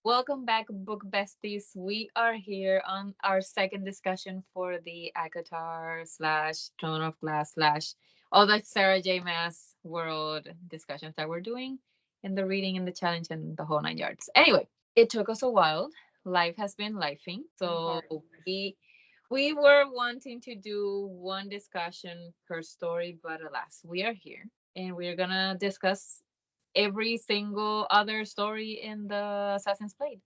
Welcome back, book besties. We are here on our second discussion for the ACOTAR slash Throne of Glass slash all the Sarah J. Maas world discussions that we're doing in the reading and the challenge and the whole nine yards. Anyway, it took us a while. Life has been lifing. Mhm. So we were wanting to do one discussion per story, but alas, we are here and we're gonna discuss every single other story in the Assassin's Blade.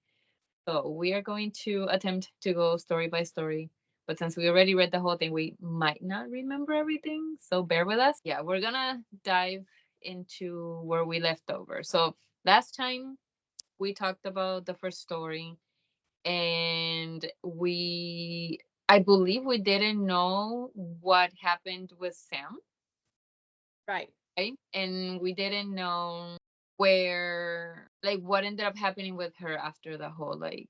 So we are going to attempt to go story by story. But since we already read the whole thing, we might not remember everything. So bear with us. Yeah, we're gonna dive into where we left over. So last time we talked about the first story and I believe we didn't know what happened with Sam, Right. right? And we didn't know where like what ended up happening with her after the whole like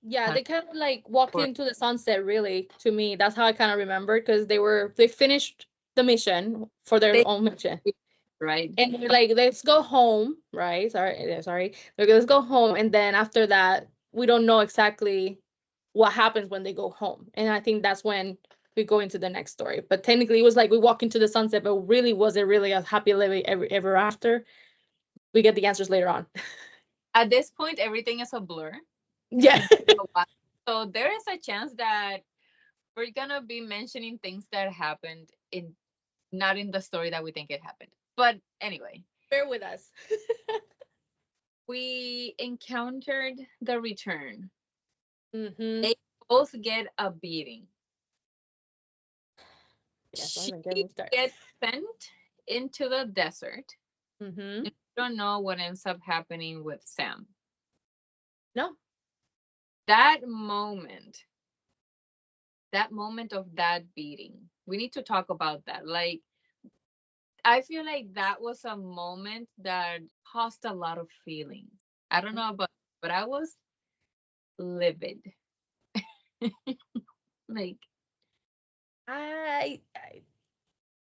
Yeah, kind they kind of like walked of into the sunset, really, to me. That's how I kind of remember because they finished the mission for their they own mission. right. And they're like, let's go home, right? Sorry, sorry. They're like, let's go home. And then after that, we don't know exactly what happens when they go home. And I think that's when we go into the next story. But technically, it was like we walk into the sunset, but really, was it really a happy living ever after? We get the answers later on. At this point, everything is a blur. Yeah. It's been a while. So there is a chance that we're gonna be mentioning things that happened in not in the story that we think it happened. But anyway, Bear with us. we encountered the return. Mm-hmm. They both get a beating. Yes, don't She even get me started. gets sent into the desert. Mm-hmm. And we don't know what ends up happening with Sam. No. That moment, that moment of that beating, we need to talk about that. Like, I feel like that was a moment that caused a lot of feelings. I don't know about, but I was livid. Like, I, I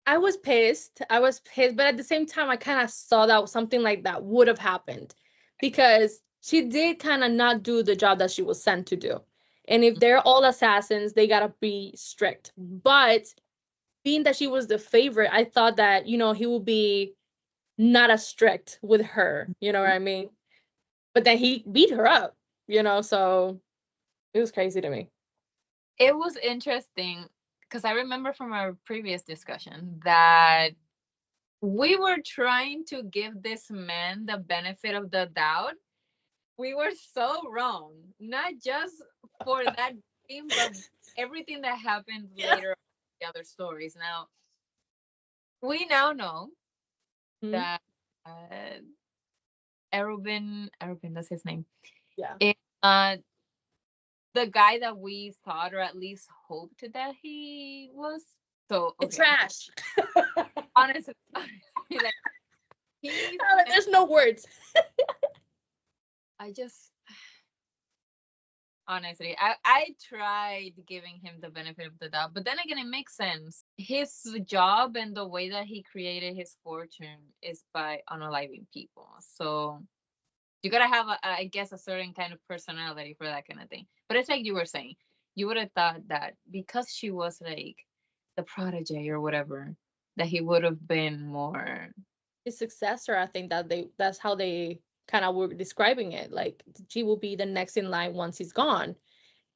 I was pissed. I was pissed, but at the same time, I kind of saw that something like that would have happened because she did kind of not do the job that she was sent to do. And if they're all assassins, they gotta be strict. But being that she was the favorite, I thought that he would be not as strict with her. You know what I mean? But then he beat her up. So it was crazy to me. it was interesting because I remember from our previous discussion that we were trying to give this man the benefit of the doubt. We were so wrong, not just for that game, but everything that happened Yeah. later on in the other stories. Now, we now know Mhm. that Erubin, that's his name, Yeah. is the guy that we thought or at least hoped that he was. So, It's okay, trash. honestly, like, he's, There's no words. I just, honestly, I tried giving him the benefit of the doubt, but then again, it makes sense. His job and the way that he created his fortune is by unaliving people. So you gotta have, I guess, a certain kind of personality for that kind of thing. But it's like you were saying, you would have thought that because she was like the protege or whatever, that he would have been more. His successor, I think that's how they kind of were describing it. Like she will be the next in line once he's gone.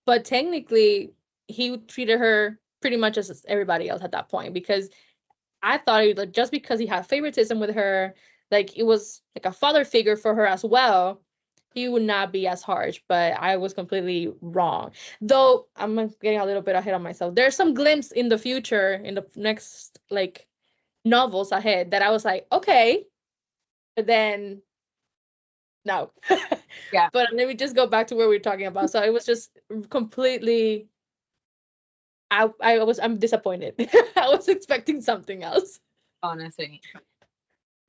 But technically, he treated her pretty much as everybody else at that point because I thought like just because he had favoritism with her, like it was like a father figure for her as well, he would not be as harsh. But I was completely wrong. Though I'm getting a little bit ahead of myself. There's some glimpse in the future in the next like novels ahead that I was like, okay, but then no. Yeah, But let me just go back to where we were talking about. So it was just completely. I'm disappointed. I was expecting something else. honestly.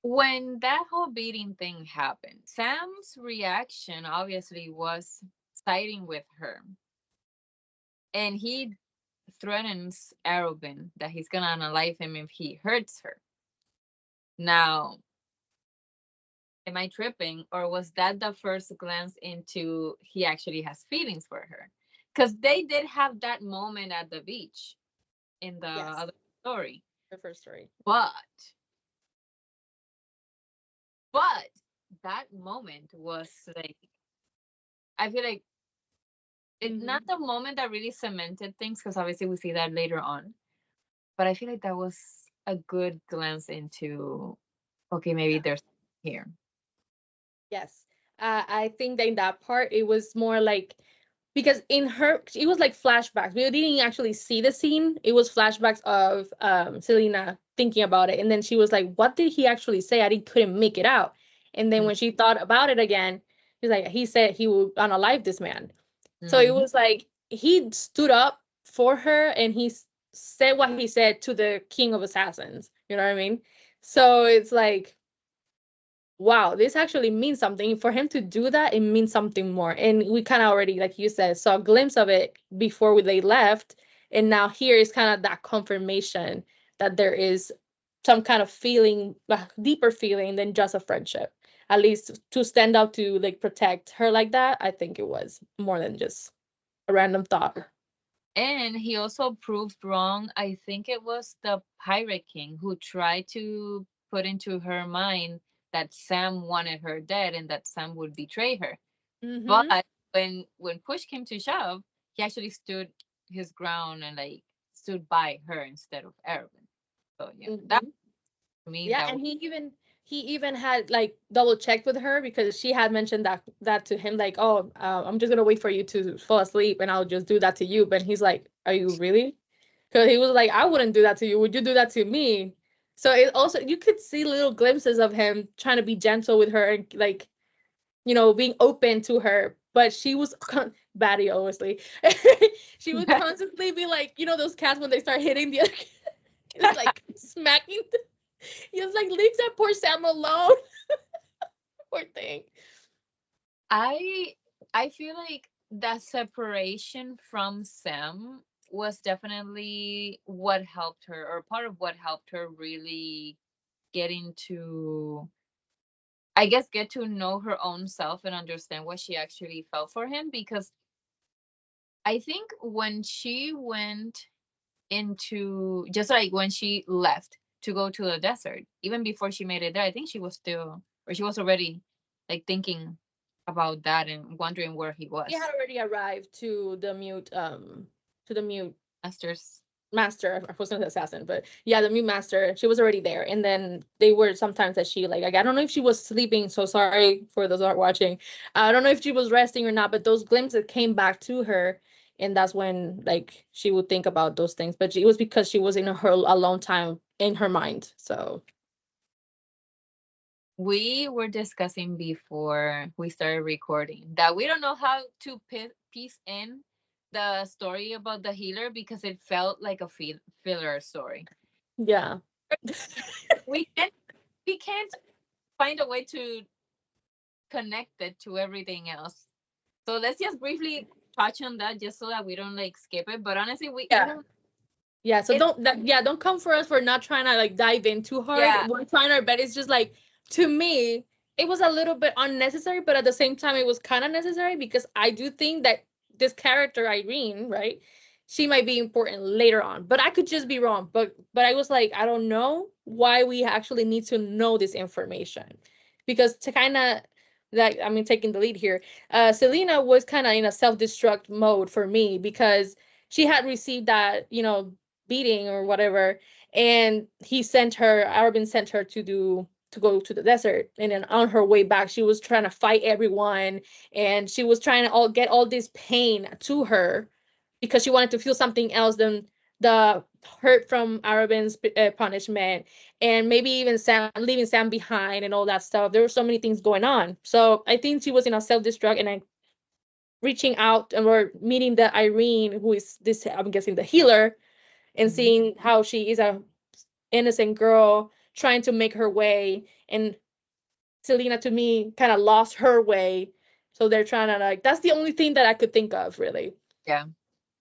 When that whole beating thing happened, Sam's reaction obviously was siding with her. And he threatens Arobin that he's gonna unalive him if he hurts her. Now, am I tripping, or was that the first glance into he actually has feelings for her? Because they did have that moment at the beach in the Yes, other story, the first story. but that moment was like, I feel like it's not Hmm. the moment that really cemented things, because obviously we see that later on. But I feel like that was a good glance into, okay, maybe Yeah. there's here. Yes. I think that in that part it was more like because in her it was like flashbacks. We didn't actually see the scene. It was flashbacks of Selena thinking about it, and then she was like, "What did he actually say? I didn't couldn't make it out." And then when she thought about it again, she's like, "He said he would unalive this man." So it Mm-hmm. was like he stood up for her and said what he said to the king of assassins. You know what I mean? So it's like wow, this actually means something. For him to do that, it means something more. And we kind of already, like you said, saw a glimpse of it before they left. And now here is kind of that confirmation that there is some kind of feeling, a deeper feeling than just a friendship. At least to stand up to like protect her like that, I think it was more than just a random thought. And he also proved wrong, I think it was the Pirate King who tried to put into her mind that Sam wanted her dead and that Sam would betray her. Mm-hmm. But when push came to shove, he actually stood his ground and like stood by her instead of Arabin. So yeah, that Mm-hmm. to me Yeah, that was and he even had like double checked with her because she had mentioned that to him like, oh, I'm just gonna wait for you to fall asleep and I'll just do that to you. But he's like, are you really? Because he was like, I wouldn't do that to you. Would you do that to me? So it also you could see little glimpses of him trying to be gentle with her and like being open to her. But she was Batty, obviously. She would constantly be like, those cats when they start hitting the other, it's like smacking. He was like, leave that poor Sam alone. Poor thing. I I feel like that separation from Sam was definitely what helped her, or part of what helped her really get into, I guess, get to know her own self and understand what she actually felt for him. Because I think when she went into, just like when she left to go to the desert, even before she made it there, I think she was still, or she was already like thinking about that and wondering where he He was. had already arrived to the mute Masters. master. I was gonna say assassin, but yeah, the mute master. She was already there, and then they were sometimes that she like I don't know if she was sleeping. So sorry for those who are watching. I don't know if she was resting or not, but those glimpses came back to her, and that's when like she would think about those things. But it was because she was in her alone time in her mind. So We were discussing before we started recording that we don't know how to piece in the story about the healer, because it felt like a filler story. yeah. We can't we can't find a way to connect it to everything else. So let's just briefly touch on that, just so that we don't like skip it. But honestly, we Yeah. don't. Yeah, so It don't come for us for not trying to like dive in too hard. Yeah, We're trying our best. It's just like to me, it was a little bit unnecessary, but at the same time, it was kind of necessary because I do think that this character Irene, right? She might be important later on, but I could just be wrong. But I was like, I don't know why we actually need to know this information because to kind of like I mean taking the lead here, Selena was kind of in a self-destruct mode for me because she had received that beating or whatever, and Arabin sent her to go to the desert, and then on her way back she was trying to fight everyone, and she was trying to get all this pain to her because she wanted to feel something else than the hurt from Arabin's punishment, and maybe even Sam leaving Sam behind and all that stuff. There were so many things going on, so I think she was in a self-destruct, and I reaching out and we're meeting the Irene, who is this, I'm guessing, the healer, and mhm. seeing how she is a innocent girl trying to make her way, and Selena to me kind of lost her way. So they're trying to like that's the only thing that I could think of really. Yeah.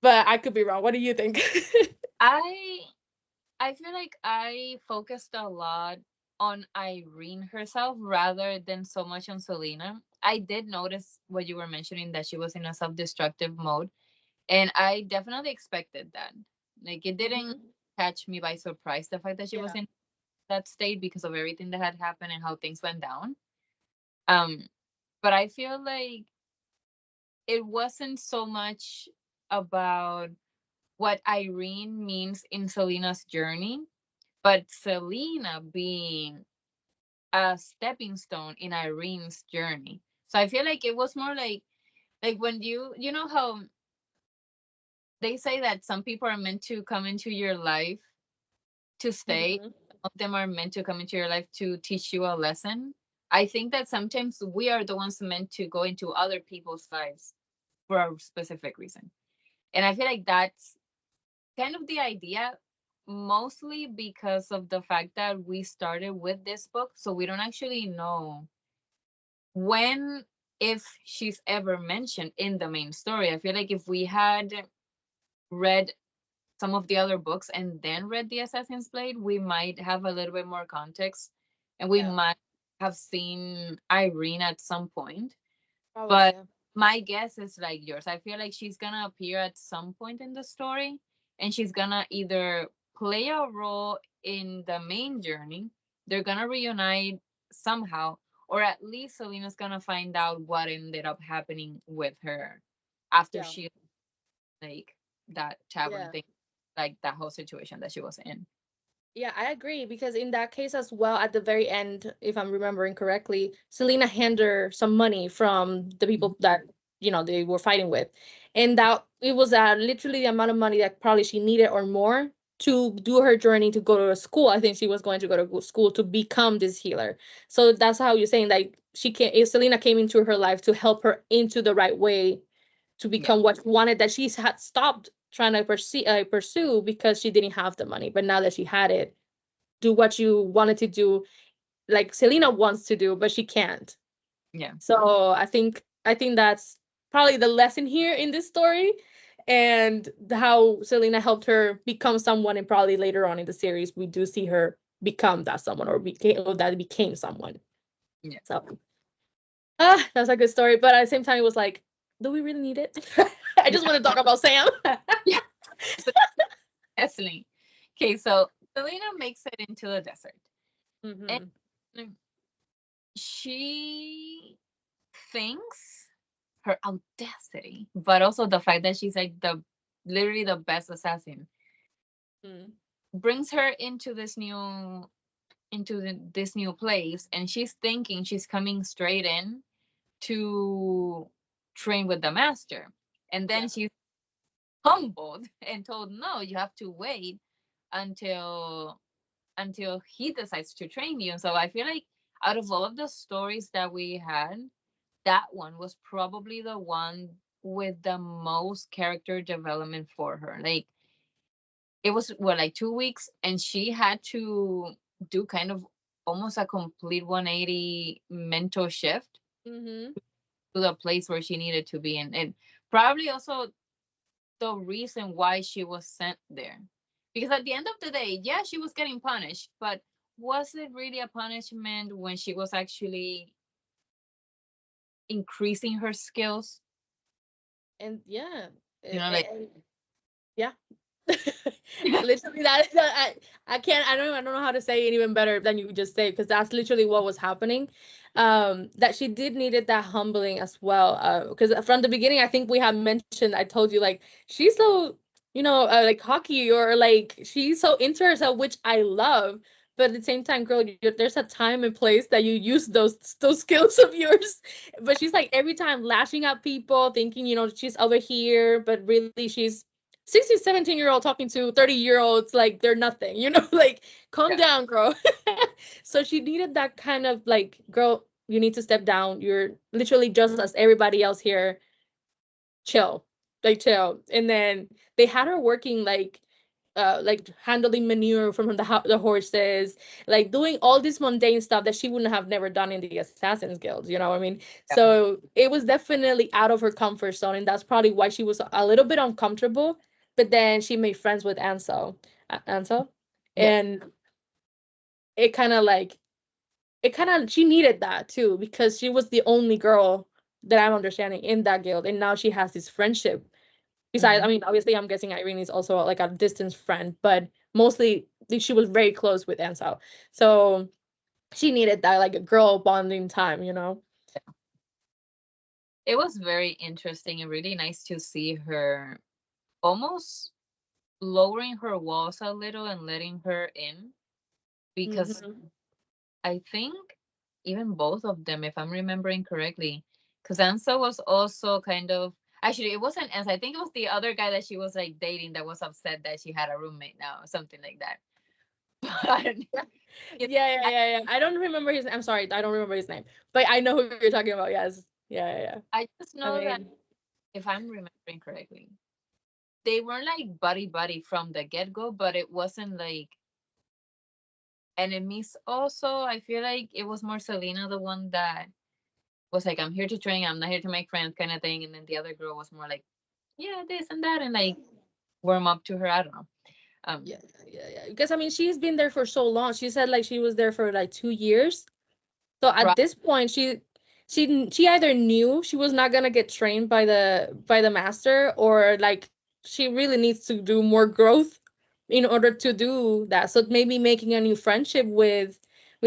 But I could be wrong. What do you think? I I feel like I focused a lot on Irene herself rather than so much on Selena. I did notice what you were mentioning, that she was in a self-destructive mode, and I definitely expected that. Like, it didn't Mm-hmm. catch me by surprise, the fact that she was Yeah. in that state, because of everything that had happened and how things went down. Um, but I feel like it wasn't so much about what Irene means in Selena's journey, but Selena being a stepping stone in Irene's journey. So I feel like it was more like when you know how they say that some people are meant to come into your life to stay. Mm-hmm. Some of them are meant to come into your life to teach you a lesson. I think that sometimes we are the ones meant to go into other people's lives for a specific reason. And I feel like that's kind of the idea, mostly because of the fact that we started with this book. So we don't actually know when, if she's ever mentioned in the main story. I feel like if we had read some of the other books and then read The Assassin's Blade, we might have a little bit more context, and we Yeah. might have seen Irene at some point. Probably. But Yeah. my guess is like yours. I feel like she's gonna appear at some point in the story, and she's gonna either play a role in the main journey, they're gonna reunite somehow, or at least Selena's gonna find out what ended up happening with her after Yeah. she, like, that tavern Yeah. thing, like that whole situation that she was in. Yeah, I agree because in that case as well, at the very end, if I'm remembering correctly, Selena handed her some money from the Mhm. people that they were fighting with, and that it was literally the amount of money that probably she needed or more to do her journey to go to a school. I think she was going to go to school to become this healer. So that's how you're saying like Selena came into her life to help her into the right way to Yeah, become what she wanted that she had stopped trying to pursue because she didn't have the money. But now that she had it, do what you wanted to do, like Selena wants to do, but she can't. yeah, So I think that's probably the lesson here in this story, and how Selena helped her become someone, and probably later on in the series we do see her become that someone or that became someone. yeah. So that's a good story, but at the same time it was like, do we really need it? I just want to talk about Sam. Yeah, definitely. Okay, so Selena makes it into the desert, and Hmm. she thinks her audacity, but also the fact that she's like the literally the best assassin, Mm. brings her into this new place, and she's thinking she's coming straight in to train with the master, and then Yeah. she's humbled and told, no, you have to wait until he decides to train you. And so I feel like out of all of the stories that we had, that one was probably the one with the most character development for her. Like, it was what, like 2 weeks, and she had to do kind of almost a complete 180 mental shift Hmm. to the place where she needed to be in. And probably also the reason why she was sent there. Because at the end of the day, yeah, she was getting punished, but was it really a punishment when she was actually increasing her skills? And yeah, Like, yeah. Literally I can't I don't know how to say it even better than you just say, because that's literally what was happening. That she did needed that humbling as well, because from the beginning I think we had mentioned, I told you like she's so like cocky, or like she's so into herself, which I love. But at the same time, girl, there's a time and place that you use those skills of yours. But she's like every time lashing at people, thinking she's over here, but really she's 16, 17-year-old talking to 30-year-olds like they're nothing, like calm yeah, down, girl. So she needed that kind of like, girl, you need to step down. You're literally just as everybody else here. Chill. Like chill. And then they had her working like handling manure from the horses, like doing all this mundane stuff that she wouldn't have never done in the Assassin's Guild, you know what I mean? yeah, So it was definitely out of her comfort zone, and that's probably why she was a little bit uncomfortable. But then she made friends with Ansel, yeah, and it kind of like it kind of, she needed that too, because she was the only girl that I'm understanding in that guild, and now she has this friendship. Besides, I Hmm. mean, obviously, I'm guessing Irene is also like a distance friend, but mostly she was very close with Ansel. So she needed that like a girl bonding time, you know? It was very interesting and really nice to see her almost lowering her walls a little and letting her in, because Hmm. I think even both of them, if I'm remembering correctly, because Ansa was also kind of, actually it wasn't Ansa. I think it was the other guy that she was like dating that was upset that she had a roommate now, or something like that. But Yeah. you Yeah, know, yeah, yeah, yeah. I don't remember his. I'm sorry, I don't remember his name, but I know who you're talking about. Yes. Yeah, yeah, yeah. I just I know that mean, if I'm remembering correctly, they weren't like buddy buddy from the get go, but it wasn't like enemies. Also, I feel like it was more Selena the one that was like, I'm here to train, I'm not here to make friends kind of thing. And then the other girl was more like, yeah, this and that, and like warm up to her. I don't know. yeah, yeah, yeah. Because I mean, she's been there for so long. She said like she was there for like 2 years. So at Right. this point, she either knew she was not gonna get trained by the master, or like she really needs to do more growth in order to do that. So maybe making a new friendship with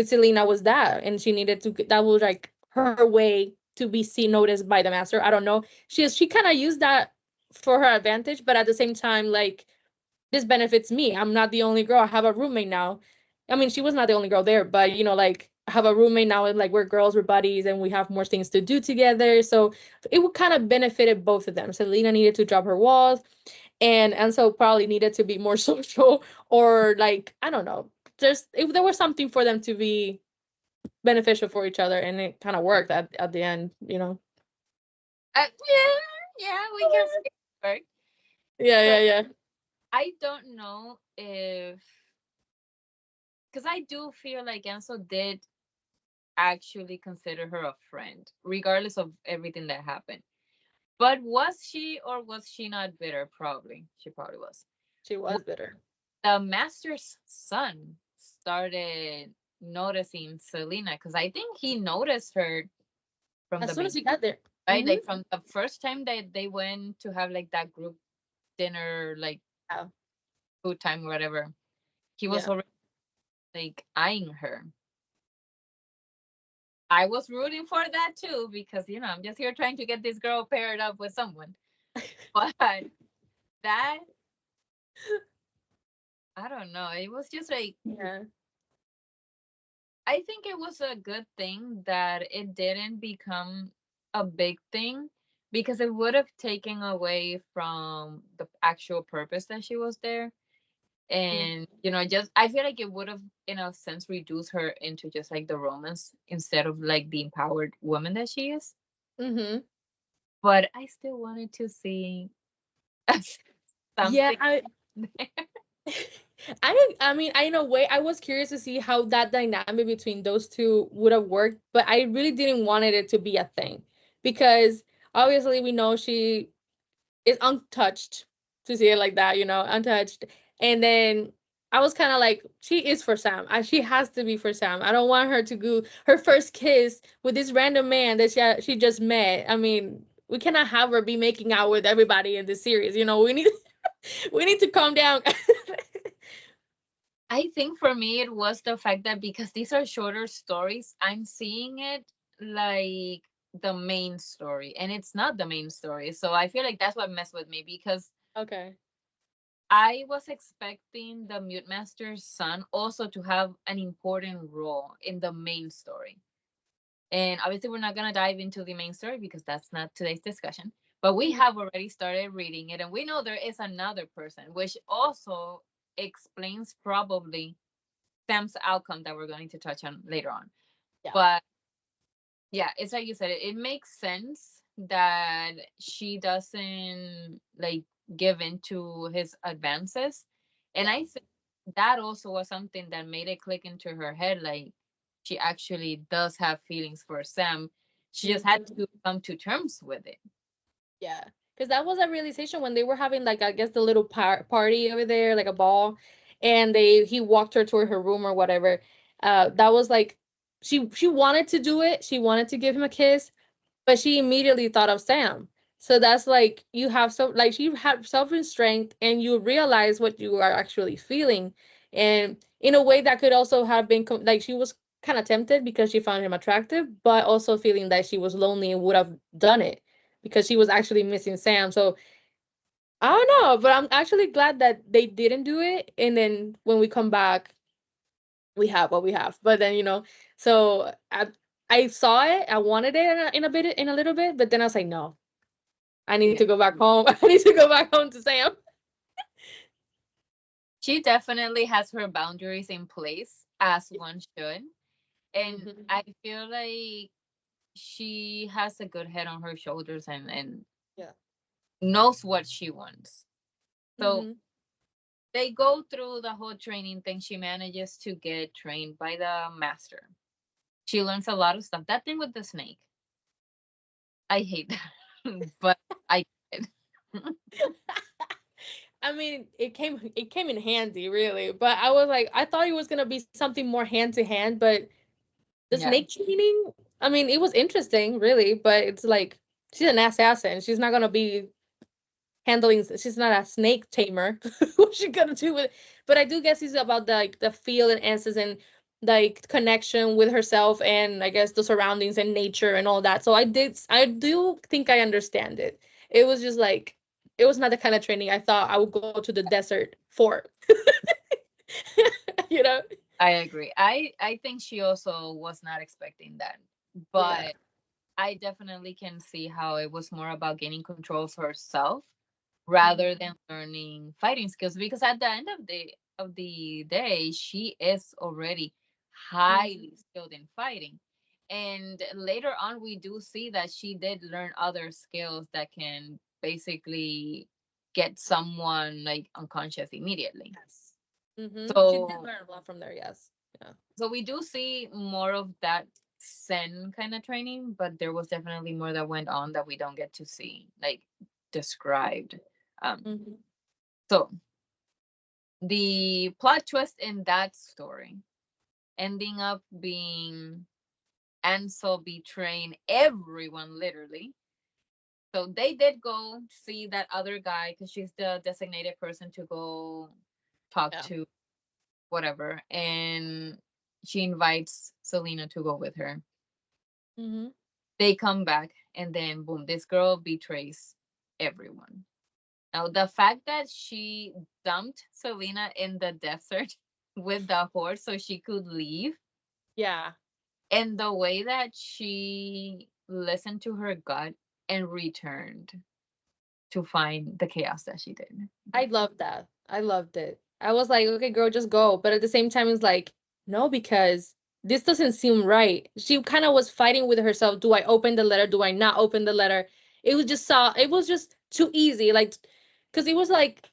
Selena was that, and she needed to, that was like her way to be seen, noticed by the master. I don't know. She kind of used that for her advantage, but at the same time, like, this benefits me. I'm not the only girl. I have a roommate now. I mean, she was not the only girl there, but like I have a roommate now, and like we're girls, we're buddies, and we have more things to do together. So it would kind of benefited both of them. Selena needed to drop her walls, and so probably needed to be more social, or like, I don't know. There's, if there was something for them to be beneficial for each other, and it kind of worked at the end, you know. Yeah, yeah, we can say it worked. Yeah, So yeah, yeah. I don't know if, because I do feel like Ansel did actually consider her a friend, regardless of everything that happened. But was she or was she not bitter? Probably. She probably was. She was bitter The master's son started noticing Selena, because I think he noticed her from as the soon as beginning, she got there. right? Mm-hmm. Like from the first time that they went to have like that group dinner, like Yeah, food time or whatever, he was yeah. already like eyeing her. I was rooting for that too, because I'm just here trying to get this girl paired up with someone. But that, I don't know. It was just like, Yeah. I think it was a good thing that it didn't become a big thing, because it would have taken away from the actual purpose that she was there. And, just I feel like it would have, in a sense, reduced her into just like the romance instead of like the empowered woman that she is. Mm-hmm. But I still wanted to see Yeah, something. I mean, I, in a way, I was curious to see how that dynamic between those two would have worked, but I really didn't want it to be a thing, because obviously we know she is untouched, to see it like that, untouched. And then I was kind of like, she is for Sam. She has to be for Sam. I don't want her to go her first kiss with this random man that she just met. I mean, we cannot have her be making out with everybody in this series. We need we need to calm down. I think for me it was the fact that because these are shorter stories, I'm seeing it like the main story, and it's not the main story. So I feel like that's what messed with me, because Okay. I was expecting the Mute Master's son also to have an important role in the main story. And obviously, we're not going to dive into the main story because that's not today's discussion. But we Mhm. have already started reading it, and we know there is another person, which also explains probably Sam's outcome that we're going to touch on later on. Yeah. But yeah, it's like you said, it makes sense that she doesn't like give in to his advances. And Yeah. I think that also was something that made it click into her head, like she actually does have feelings for Sam. She just had Mhm. to come to terms with it. Yeah, because that was a realization when they were having, like, I guess, the little party over there, like a ball, and he walked her toward her room or whatever. That was like she wanted to do it. She wanted to give him a kiss, but she immediately thought of Sam. So that's like you have so like you have self-restraint and you realize what you are actually feeling. And in a way that could also have been like she was kind of tempted because she found him attractive, but also feeling that she was lonely and would have done it because she was actually missing Sam. So I don't know, but I'm actually glad that they didn't do it. And then when we come back, we have what we have. But then, so I saw it, I wanted it in a little bit, but then I was like, no, I need Yeah. to go back home. I need to go back home to Sam. She definitely has her boundaries in place, as one should. And Hmm. I feel like she has a good head on her shoulders and Yeah. knows what she wants. So Hmm. they go through the whole training thing. She manages to get trained by the master. She learns a lot of stuff. That thing with the snake, I hate that, but I did. I mean, it came in handy, really. But I was like, I thought it was gonna be something more hand to hand, but the Yeah, snake training, I mean, it was interesting, really, but it's like she's an assassin. She's not gonna be handling, she's not a snake tamer. What's she gonna do with it? But I do guess it's about the like the feel and answers and like connection with herself and I guess the surroundings and nature and all that. So I do think I understand it. It was just like it was not the kind of training I thought I would go to the desert for. you know? I agree. I think she also was not expecting that, Yeah. but I definitely can see how it was more about gaining control of herself Mhm. rather than learning fighting skills. Because at the end of the day, she is already Mhm. highly skilled in fighting. And later on, we do see that she did learn other skills that can basically get someone like unconscious immediately. Yes. She did So learn a lot from there, yes. Yeah. so we do see more of that Zen kind of training, but there was definitely more that went on that we don't get to see, like described. Um, Mhm. so the plot twist in that story ending up being Ansel betraying everyone literally. So they did go see that other guy because she's the designated person to go talk Yeah. to whatever, and she invites Selena to go with her. Mhm. They come back, and then boom, this girl betrays everyone. Now, the fact that she dumped Selena in the desert with the horse so she could leave, Yeah. and the way that she listened to her gut and returned to find the chaos that she did. I loved that. I loved it. I was like, okay, girl, just go. But at the same time, it's like, no, because this doesn't seem right. She kind of was fighting with herself. Do I open the letter? Do I not open the letter? It was just too easy. Like, because it was like,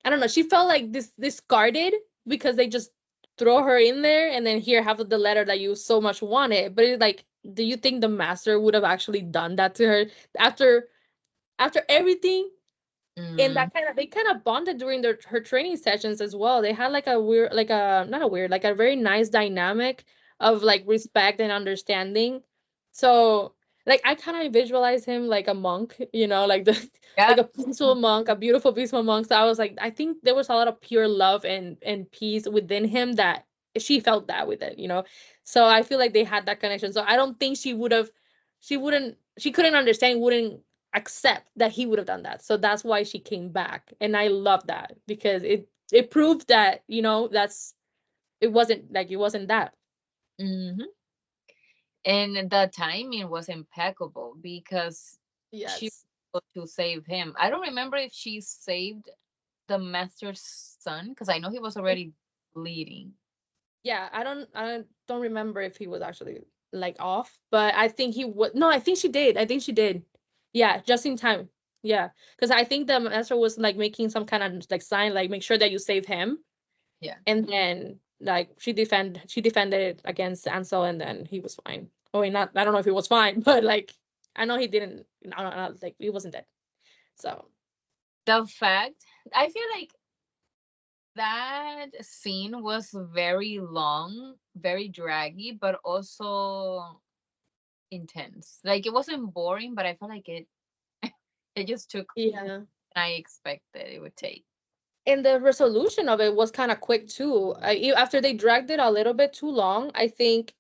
I don't know. She felt like this discarded because they just throw her in there and then here have the letter that you so much wanted. But it's like, do you think the master would have actually done that to her after everything? And Mm, that kind of they kind of bonded during her training sessions as well. They had like a weird, like a not a weird, like a very nice dynamic of like respect and understanding. So like I kind of visualize him like a monk, like the like yep. a peaceful monk, a beautiful peaceful monk. So I was like, I think there was a lot of pure love and peace within him that she felt that with it. So I feel like they had that connection. So I don't think she couldn't understand, wouldn't accept that he would have done that. So that's why she came back. And I love that because it proved that, it wasn't that. Hmm. And the timing was impeccable because she Yes. was able to save him. I don't remember if she saved the master's son because I know he was already bleeding. Yeah, I don't remember if he was actually like off, but I think he was. No, I think she did. I think she did. Yeah, just in time. Yeah, because I think the master was like making some kind of like sign, like make sure that you save him, Yeah. and then like she defended it against Ansel, and then he was fine. Oh wait, not I don't know if he was fine, but like I know he didn't. No, like he wasn't dead. So The fact, I feel like that scene was very long, very draggy, but also intense. Like it wasn't boring, but I felt like it just took Yeah. I expected it would take. And the resolution of it was kind of quick too. After they dragged it a little bit too long, I think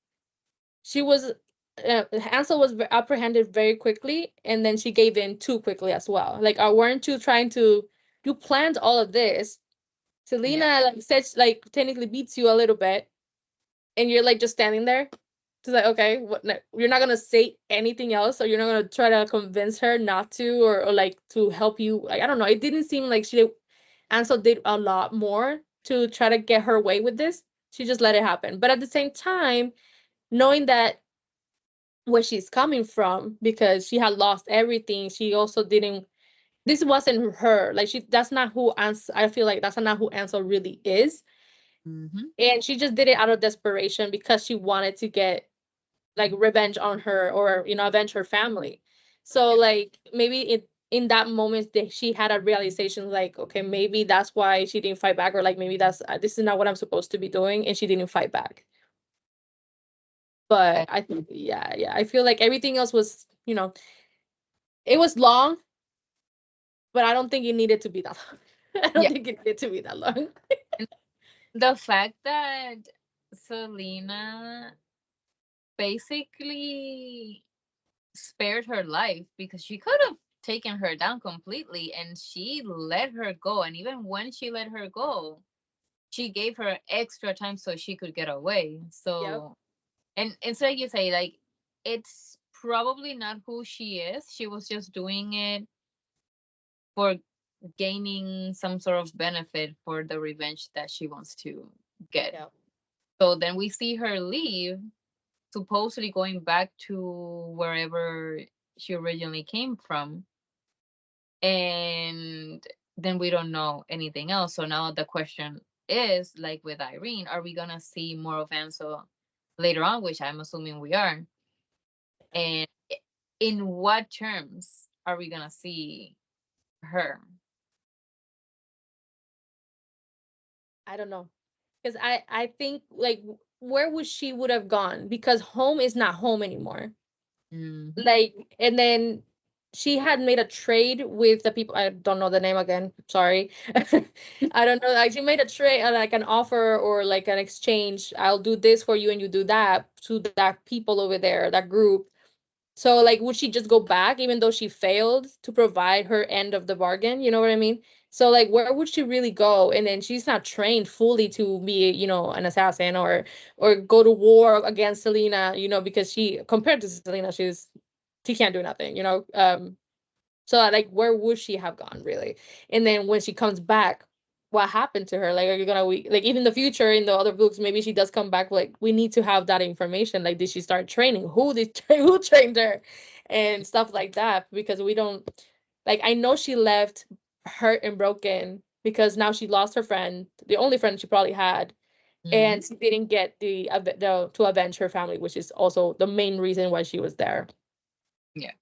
she was Hansel was apprehended very quickly, and then she gave in too quickly as well. Like, weren't you trying to? You planned all of this. Yeah. Selena like says like technically beats you a little bit, and you're like just standing there. She's like, okay, what? You're not gonna say anything else, or you're not gonna try to convince her not to, or like to help you. Like, I don't know. It didn't seem like Ansel did a lot more to try to get her way with this. She just let it happen. But at the same time, knowing that where she's coming from, because she had lost everything, she also didn't. This wasn't her. Like, that's not who Ansel. I feel like that's not who Ansel really is, Mm-hmm. and she just did it out of desperation because she wanted to get like revenge on her, or avenge her family. So Yeah. like maybe in that moment that she had a realization, like, okay, maybe that's why she didn't fight back, or like maybe that's this is not what I'm supposed to be doing, and she didn't fight back. But I, I think, yeah, I feel like everything else was, it was long, but I don't think it needed to be that long. I don't yeah. think it needed to be that long. And the fact that Selena basically spared her life because she could have taken her down completely and she let her go. And even when she let her go, she gave her extra time so she could get away. Yep. So, and it's like you say, like, it's probably not who she is. She was just doing it for gaining some sort of benefit for the revenge that she wants to get. Yep. So then we see her leave, supposedly going back to wherever she originally came from. And then we don't know anything else. So now the question is, like with Irene, are we gonna see more of Ansel later on, which I'm assuming we are? And in what terms are we gonna see her? I don't know, because I think, like, where would she would have gone, because home is not home anymore. Hmm. Like, and then she had made a trade with the people. I don't know the name again, sorry. I don't know, like she made a trade, like an offer or like an exchange. I'll do this for you and you do that, to that people over there, that group. So like, would she just go back even though she failed to provide her end of the bargain? You know what I mean? So like, where would she really go? And then she's not trained fully to be, an assassin, or go to war against Selena, because she, compared to Selena, she can't do nothing, so like, where would she have gone really? And then when she comes back, what happened to her? Like, are you gonna like, even in the future in the other books, maybe she does come back. Like, we need to have that information. Like, did she start training? Who trained her, and stuff like that? Because we don't, like, I know she left hurt and broken because now she lost her friend, the only friend she probably had, Hmm. and she didn't get the to avenge her family, which is also the main reason why she was there. Yeah.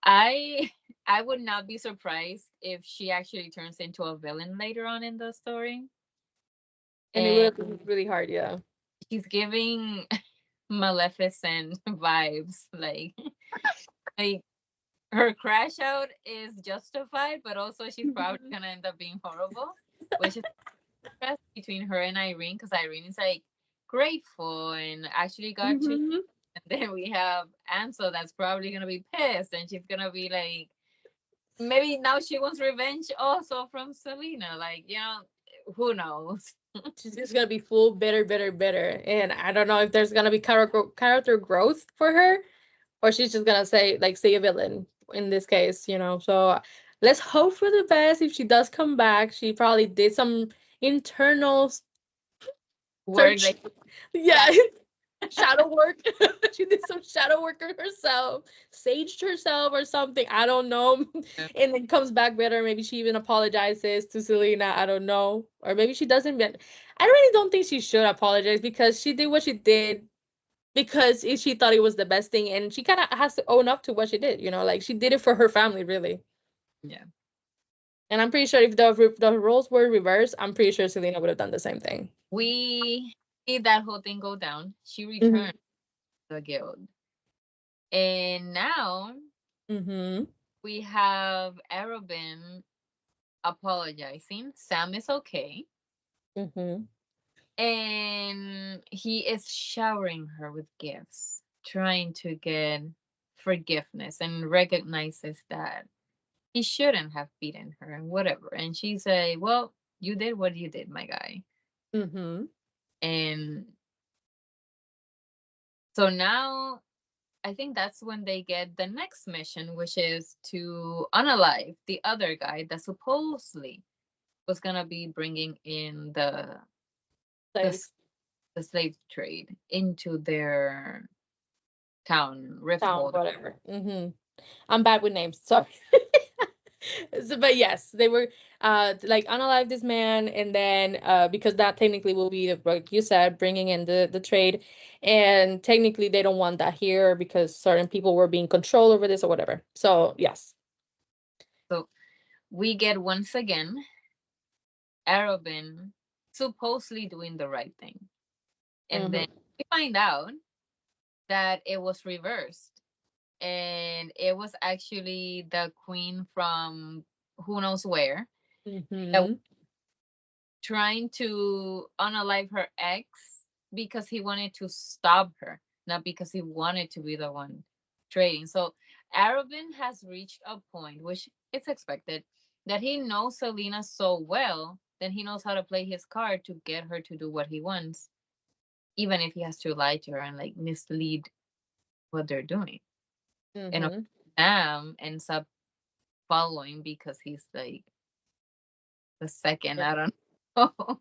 I I would not be surprised if she actually turns into a villain later on in the story. And it would And have been really hard, yeah. she's giving Maleficent vibes. Like her crash out is justified, but also she's probably gonna end up being horrible, which is contrast between her and Irene, because Irene is like grateful and actually got to, Mhm. and then we have Ansel that's probably gonna be pissed and she's gonna be like, maybe now she wants revenge also from Selena. Like, who knows? She's just gonna be full bitter, bitter, bitter, and I don't know if there's gonna be character growth for her, or she's just gonna say a villain in this case, So let's hope for the best. If she does come back, she probably did some internal Work search. like, Yeah, yeah. shadow work. She did some shadow work on herself, saged herself or something. I don't know. And then comes back better. Maybe she even apologizes to Selena. I don't know. Or maybe she doesn't. But I really don't think she should apologize, because she did what she did because she thought it was the best thing. And she kind of has to own up to what she did. Like, she did it for her family, really. Yeah. And I'm pretty sure if the roles were reversed, I'm pretty sure Selena would have done the same thing. We see that whole thing go down. She Mm-hmm. returned to the guild. And now Mm-hmm. we have Arobin apologizing. Sam is okay. Mm-hmm. And he is showering her with gifts, trying to get forgiveness, and recognizes that he shouldn't have beaten her and whatever. And she say, well, you did what you did, my guy. Mm-hmm. And so now I think that's when they get the next mission, which is to unalive the other guy that supposedly was gonna be bringing in the Slaves. the slave trade into their town, Town, Rifthold. whatever. Mm-hmm. I'm bad with names. Sorry. So, but yes, they were like unalive this man, and then because that technically will be like you said, bringing in the trade, and technically they don't want that here because certain people were being controlled over this or whatever. So yes. So we get once again Arobin supposedly doing the right thing. And then Mm-hmm. we find out that it was reversed. And it was actually the queen from who knows where that was Mm-hmm. trying to unalive her ex because he wanted to stop her, not because he wanted to be the one trading. So Arobin has reached a point, which it's expected, that he knows Selena so well that he knows how to play his card to get her to do what he wants, even if he has to lie to her and like mislead what they're doing. And of Mm-hmm. Sam ends up following because he's like the second, I don't know.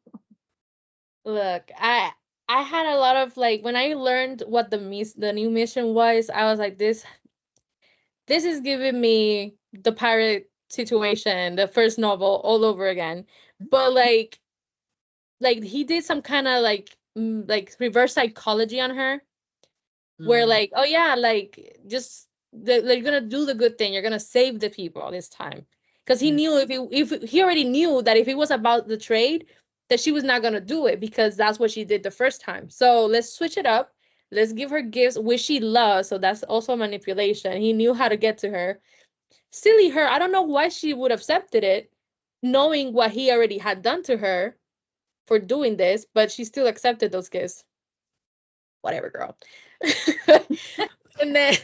Look, I had a lot of like when I learned what the new mission was, I was like this is giving me the pirate situation, the first novel all over again. But like he did some kind of like reverse psychology on her where Mm, like, oh yeah, like just they're gonna do the good thing, you're gonna save the people this time, because he mm, knew if he already knew that if it was about the trade that she was not gonna do it because that's what she did the first time. So let's switch it up, let's give her gifts which she loves, so that's also manipulation. He knew how to get to her. Silly her, I don't know why she would have accepted it knowing what he already had done to her for doing this, but she still accepted those gifts. Whatever, girl. And then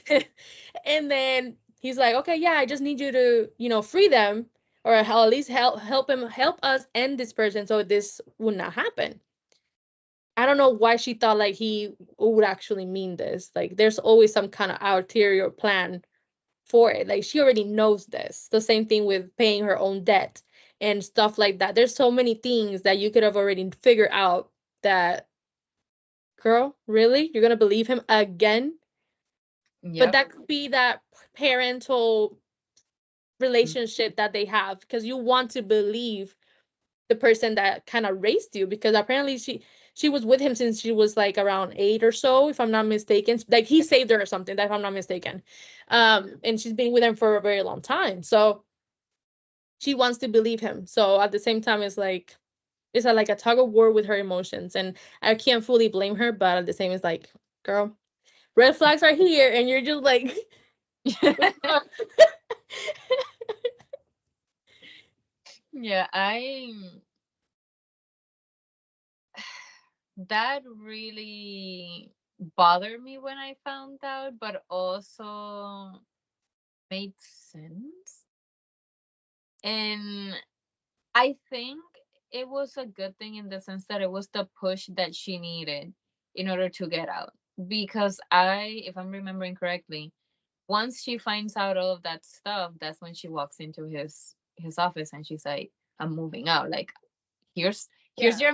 and then he's like, okay, yeah, I just need you to, free them, or at least help us end this person so this would not happen. I don't know why she thought like he would actually mean this. Like there's always some kind of ulterior plan for it. Like she already knows this. The same thing with paying her own debt and stuff like that. There's so many things that you could have already figured out that, girl, really? You're gonna believe him again? But yep. that could be that parental Mm, relationship that they have because you want to believe the person that kind of raised you, because apparently she was with him since she was like around 8 or so, if I'm not mistaken. Like he saved her or something, if I'm not mistaken. And she's been with him for a very long time, so she wants to believe him. So at the same time it's like a tug of war with her emotions, and I can't fully blame her, but at the same it's like, girl, red flags are here and you're just like yeah, that really bothered me when I found out, but also made sense. And I think it was a good thing in the sense that it was the push that she needed in order to get out. Because if I'm remembering correctly, once she finds out all of that stuff, that's when she walks into his office and she's like, I'm moving out. Like, here's here's yeah, your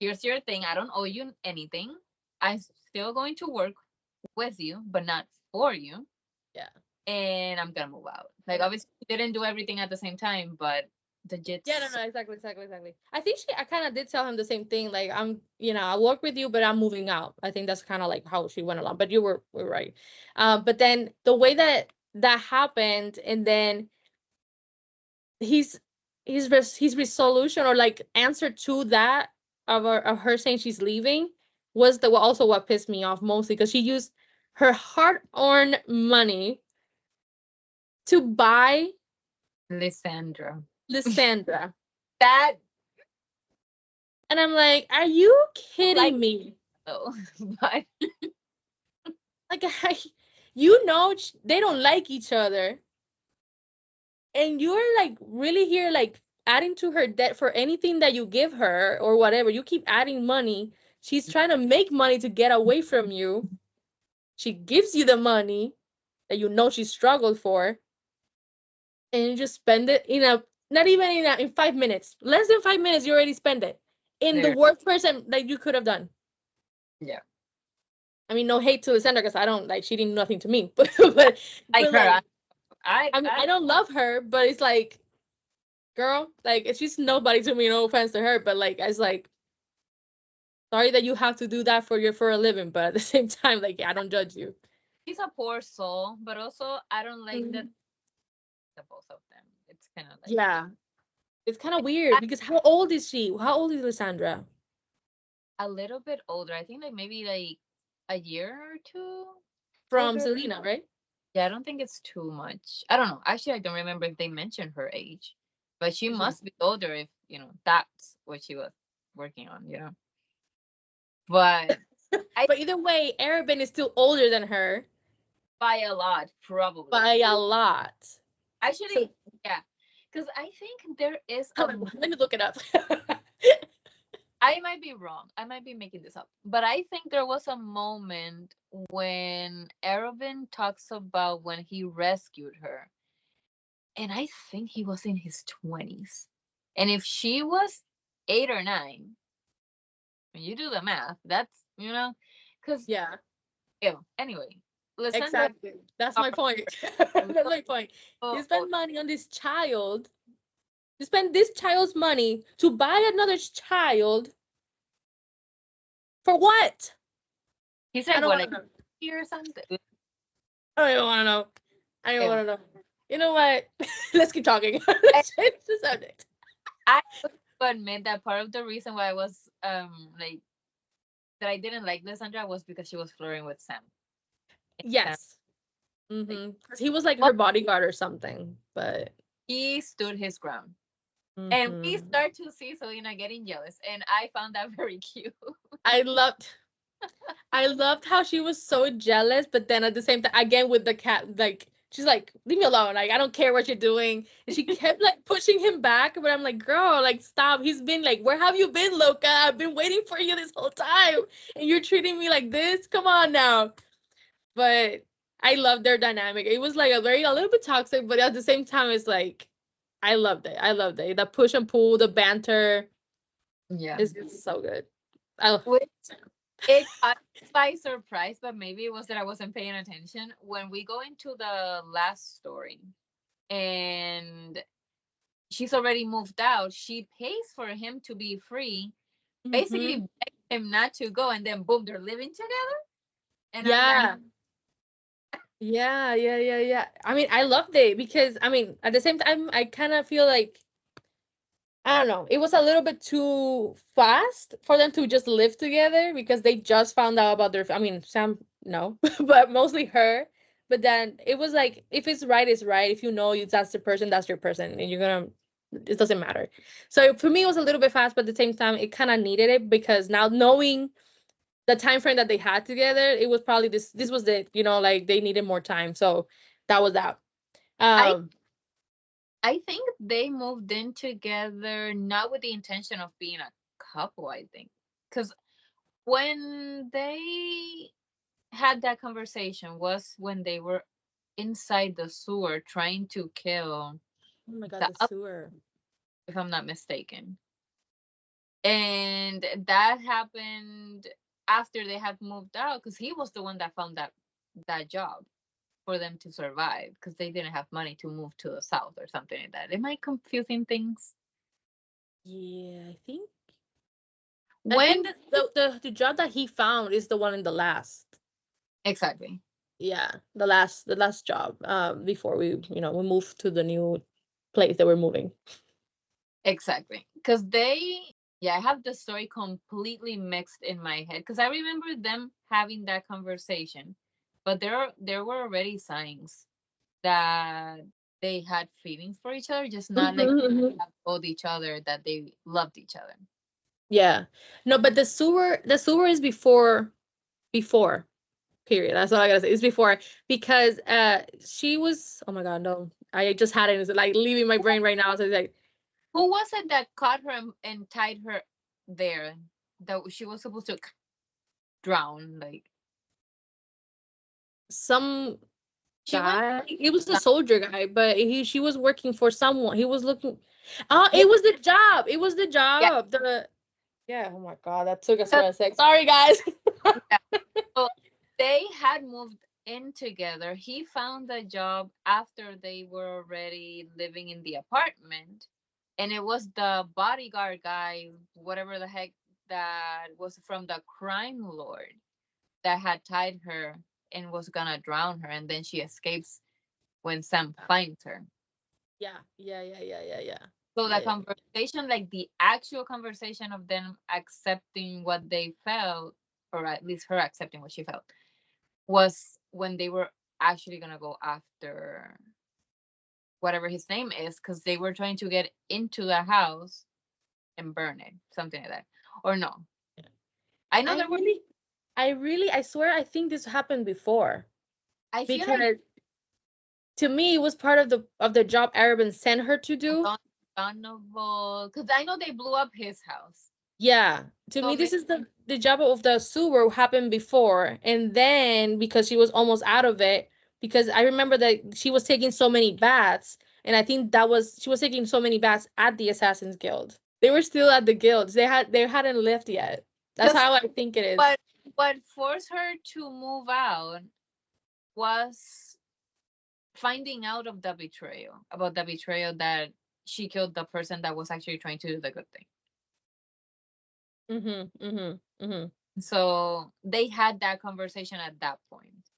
here's your thing. I don't owe you anything. I'm still going to work with you, but not for you. yeah. And I'm gonna move out. Like And obviously we didn't do everything at the same time, but the yeah, no, jits. no, exactly. I kind of did tell him the same thing. Like, I work with you, but I'm moving out. I think that's kind of like how she went along. But were right. But then the way that happened, and then he's his resolution or like answer to that of her saying she's leaving was also what pissed me off mostly, because she used her hard-earned money to buy Lysandra. Lysandra. That And I'm like, are you like kidding me? though, but Like, you know, they don't like each other, and you're like really here, like adding to her debt for anything that you give her or whatever. You keep adding money. She's trying to make money to get away from you. She gives you the money that you know she struggled for, and you just spend it in a not even in 5 minutes, less than 5 minutes. You already spend it in the there, worst person that you could have done. yeah, I mean, no hate to Lysandra, because I don't like, she didn't do nothing to me, but like her. like, I, I mean, I I don't love her, but it's like, girl, like, it's just nobody to me. No offense to her, but like, it's like, sorry that you have to do that for a living, but at the same time, like, I don't judge you. she's a poor soul, but also I don't like Mhm. the both of them. It's kind of like Yeah, it's kind of I, weird because how old is she? How old is Lysandra? a little bit older. I think like maybe like a year or two From older. Selena, right? Yeah, I don't think it's too much. I don't know. Actually, I don't remember if they mentioned her age, but she Mhm. must be older if, that's what she was working on. But I But either way, Arabin is still older than her buy a lot, probably. by a lot. So Actually, yeah, because I think there is a. let me look it up. I might be wrong. I might be making this up, but I think there was a moment when Erwin talks about when he rescued her, and I think he was in his 20s. And if she was 8 or 9, when you do the math, that's, because, Yeah, anyway, Lysandra, exactly. That's my point. That's my point. You oh, spend money on this child. You spend this child's money to buy another child for what? he's I like, don't what, want like to know. 50 or something? I don't even want to know. I don't Ew. want to know. You know what? Let's keep talking. I, Let's change the subject. I have to admit that part of the reason why I was, like, that I didn't like Lysandra was because she was flirting with Sam. Sam, Yes. like, Because he was like well, her bodyguard or something. But he stood his ground. And we hmm start to see Selena getting jealous, and I found that very cute. I loved I loved how she was so jealous, but then at the same time, again with the cat, like she's like, "Leave me alone! Like I don't care what you're doing." And she kept like pushing him back, but I'm like, "Girl, like stop! He's been like, where have you been, Loca? I've been waiting for you this whole time, and you're treating me like this. Come on now!" But I loved their dynamic. It was like a little bit toxic, but at the same time, it's like I loved it. I loved it. The push and pull, the banter Yeah. is so good. I Which it caught me by surprise, but maybe it was that I wasn't paying attention. When we go into the last story and she's already moved out, she pays for him to be free, basically Mhm. begged him not to go, and then boom, they're living together. And I'm like, Yeah. Yeah. I mean, I loved it because I mean, at the same time, I kind of feel like I don't know, it was a little bit too fast for them to just live together because they just found out about their. I mean, Sam, no, but mostly her. But then it was like, if it's right, it's right. If you know you that's the person, that's your person, and you're gonna. It doesn't matter. So for me, it was a little bit fast, but at the same time, it kind of needed it because now knowing the time frame that they had together, it was probably this was it, like they needed more time. So that was that. I Um I think they moved in together not with the intention of being a couple, I think. Because when they had that conversation was when they were inside the sewer trying to kill oh my god, the the other, sewer. if I'm not mistaken. And that happened after they had moved out because he was the one that found that job for them to survive because they didn't have money to move to the south or something like that. Am I confusing things? Yeah, I When think that the job that he found is the one in the last. exactly? Yeah, the last job before we moved to the new place that we're moving. Exactly. Because yeah, I have the story completely mixed in my head. Because I remember them having that conversation, but there were already signs that they had feelings for each other, just not like Mhm. have told each other that they loved each other. Yeah. No, but the sewer is before period. That's all I gotta say. It's before because she was, oh my god, no. I just had it. It's like leaving my brain right now. So it's like Who was it that caught her and tied her there? That she was supposed to drown. Like some she went. guy. It was a Down, soldier guy, but she was working for someone. He was looking. Oh, yeah, it was the job. It was the yeah, job. The Yeah. Oh my god, that took us for 'cause- a sec. Sorry, guys. yeah. So they had moved in together. He found the job after they were already living in the apartment, and it was the bodyguard guy, whatever the heck, that was from the crime lord that had tied her and was gonna drown her, and then she escapes when Sam finds her. Yeah. Yeah. Yeah. Yeah. Yeah. Yeah. So Yeah. the Yeah. conversation, like the actual conversation of them accepting what they felt, or at least her accepting what she felt, was when they were actually gonna go after whatever his name is, because they were trying to get into the house and burn it, something like that. Or no, I know I there were. really, I swear, I think this happened before I feel like because to me it was part of the job Arabin sent her to do. Donovan, because I know they blew up his house. Yeah, to So me this maybe is the job of the sewer happened before, and then because she was almost out of it, because I remember that she was taking so many baths, and I think that was she was taking so many baths at the Assassin's Guild. They were still at the guilds. They hadn't left yet. That's because how I think it is. what forced her to move out was finding out of the betrayal, about the betrayal that she killed the person that was actually trying to do the good thing. Mhm. Mhm. Mhm. So they had that conversation at that point.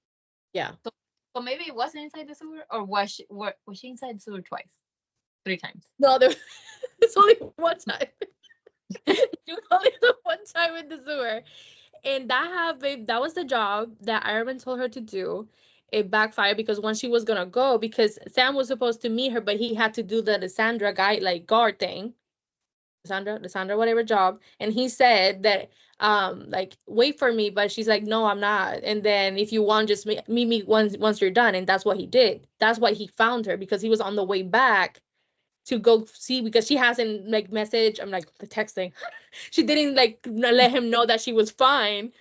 Yeah. So, so maybe it wasn't inside the sewer, or was she inside the sewer twice, three times? No, there it's only one time. She was only the one time in the sewer. And that happened, that was the job that Iron told her to do. It backfired because when she was gonna go, because Sam was supposed to meet her, but he had to do the Lysandra guy like guard thing. Lysandra, whatever job. And he said that like wait for me, but she's like, no, I'm not. And then if you want, just meet me once you're done. And that's what he did. That's why he found her, because he was on the way back to go see, because she hasn't like message, I'm like texting. She didn't like let him know that she was fine.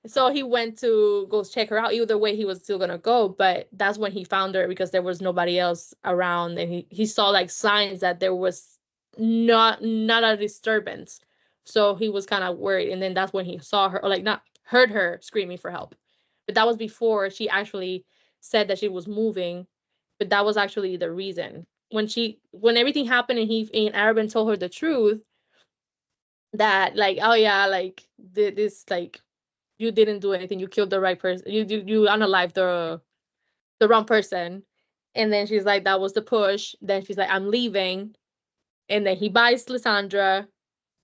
So he went to go check her out. Either way, he was still gonna go, but that's when he found her because there was nobody else around, and he saw like signs that there was not a disturbance. So he was kind of worried, and then that's when he saw her, or like not heard her screaming for help. But that was before she actually said that she was moving. But that was actually the reason when everything happened, and and Arabin told her the truth, that like, oh yeah, like this, like you didn't do anything, you killed the right person, you unalived the wrong person. And then she's like, that was the push. Then she's like, I'm leaving. And then he buys Lysandra,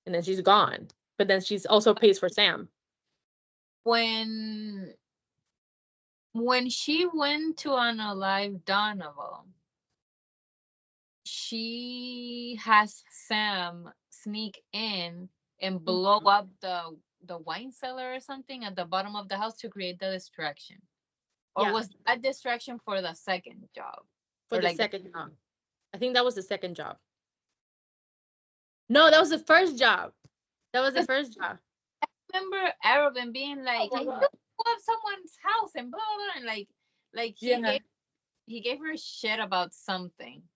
and then she's gone. But then she's also pays for Sam. When she went to unalive Donovan, she has Sam sneak in and blow Mhm. up the wine cellar or something at the bottom of the house to create the distraction. Or Yeah, was that distraction for the second job? for Or the like the, second job. I think that was the second job. No, that was the first job. That was the 'cause first job. I remember Arabin being Oh like, my "You god. blew up someone's house and blah blah," blah, and like Yeah. he gave her shit about something.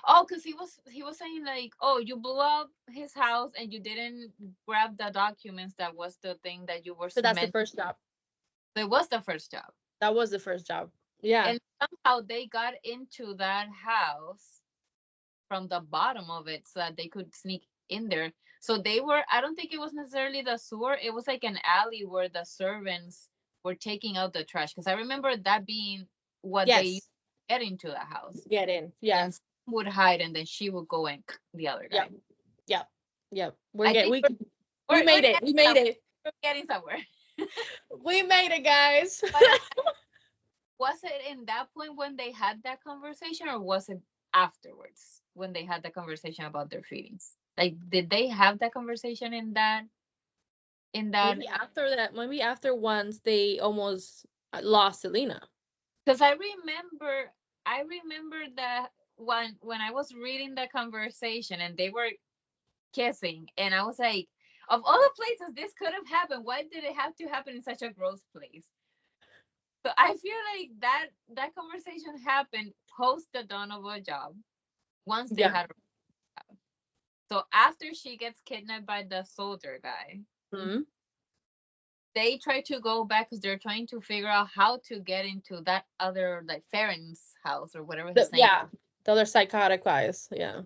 Oh, because he was saying like, oh, you blew up his house and you didn't grab the documents. That was the thing that you were So that's the meant. first job. It was the first job, That was the first job. Yeah. and somehow they got into that house from the bottom of it so that they could sneak in there. So they were. I don't think it was necessarily the sewer. It was like an alley where the servants were taking out the trash. Because I remember that being what they used Yes. to get into the house. Get in. And Yes. would hide and then she would go and the other guy. Yep. Yep. Yep. I think We made it. We made it. We're getting somewhere. We made it, guys. But was it in that point when they had that conversation, or was it afterwards when they had the conversation about their feelings? Like, did they have that conversation in that? Maybe after that, maybe after once they almost lost Selena. Because I remember that when I was reading the conversation and they were kissing, and I was like, of all the places this could have happened, why did it have to happen in such a gross place? So I feel like that conversation happened post the dawn of a job, once they had. So after she gets kidnapped by the soldier guy, they try to go back because they're trying to figure out how to get into that other, like, Farron's house or whatever his name. Yeah, the other psychotic guys. Yeah.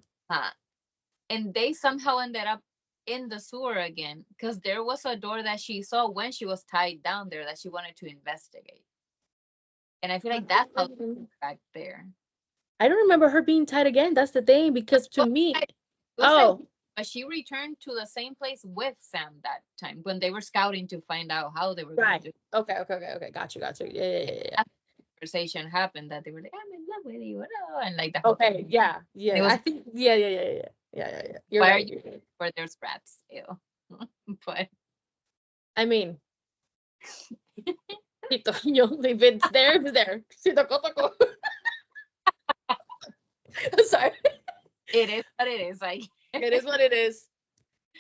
And they somehow ended up in the sewer again because there was a door that she saw when she was tied down there that she wanted to investigate. And I feel like that's how back there. I don't remember her being tied again. That's the thing, because to me, but she returned to the same place with Sam that time when they were scouting to find out how they were right. going to. Okay. Got you. Yeah. Conversation happened that they were like, I'm in love with you, and like that. Okay, yeah. I think, yeah. You're why right. are you where there's rats? Ew. But I mean, if it's there, it's there. I'm sorry. It is what it is. Like, it is what it is.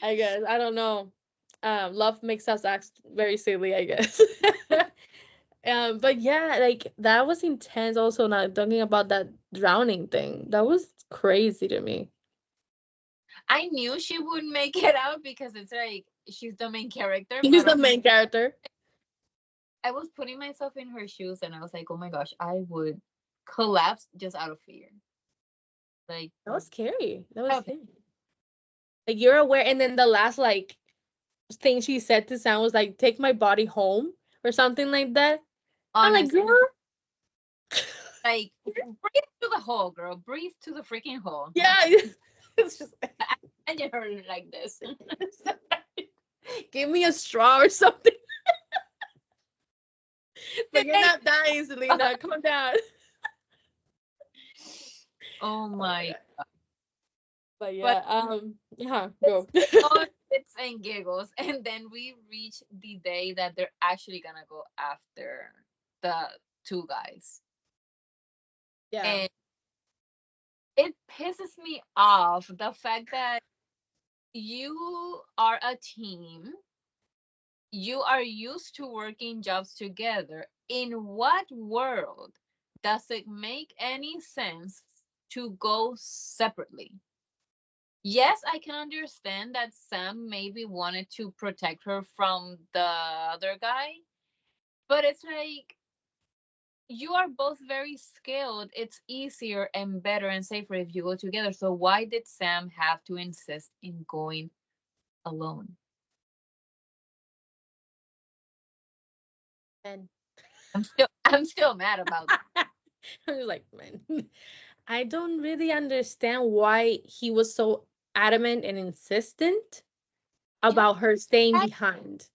I guess. I don't know. Love makes us act very silly, I guess. But yeah, like, that was intense. Also, not talking about that drowning thing. That was crazy to me. I knew she would make it out because it's like she's the main character. She's the main character. I was putting myself in her shoes and I was like, oh my gosh, I would collapse just out of fear. Like, that was scary. Scary. Like, you're aware, and then the last, like, thing she said to Sam was like, take my body home or something like that. Honestly, I'm like, girl, like, breathe to the hole, girl. Breathe to the freaking hole. Yeah. It's just, I just heard it like this. Give me a straw or something. But you're not dying, Selena. Calm down. Oh my God. But yeah, go. Bits and giggles, and then we reach the day that they're actually gonna go after the two guys. Yeah. And it pisses me off the fact that you are a team. You are used to working jobs together. In what world does it make any sense to go separately? Yes, I can understand that Sam maybe wanted to protect her from the other guy, but it's like, you are both very skilled. It's easier and better and safer if you go together. So why did Sam have to insist in going alone? And I'm still mad about that. I'm like, man, I don't really understand why he was so adamant and insistent about her staying behind.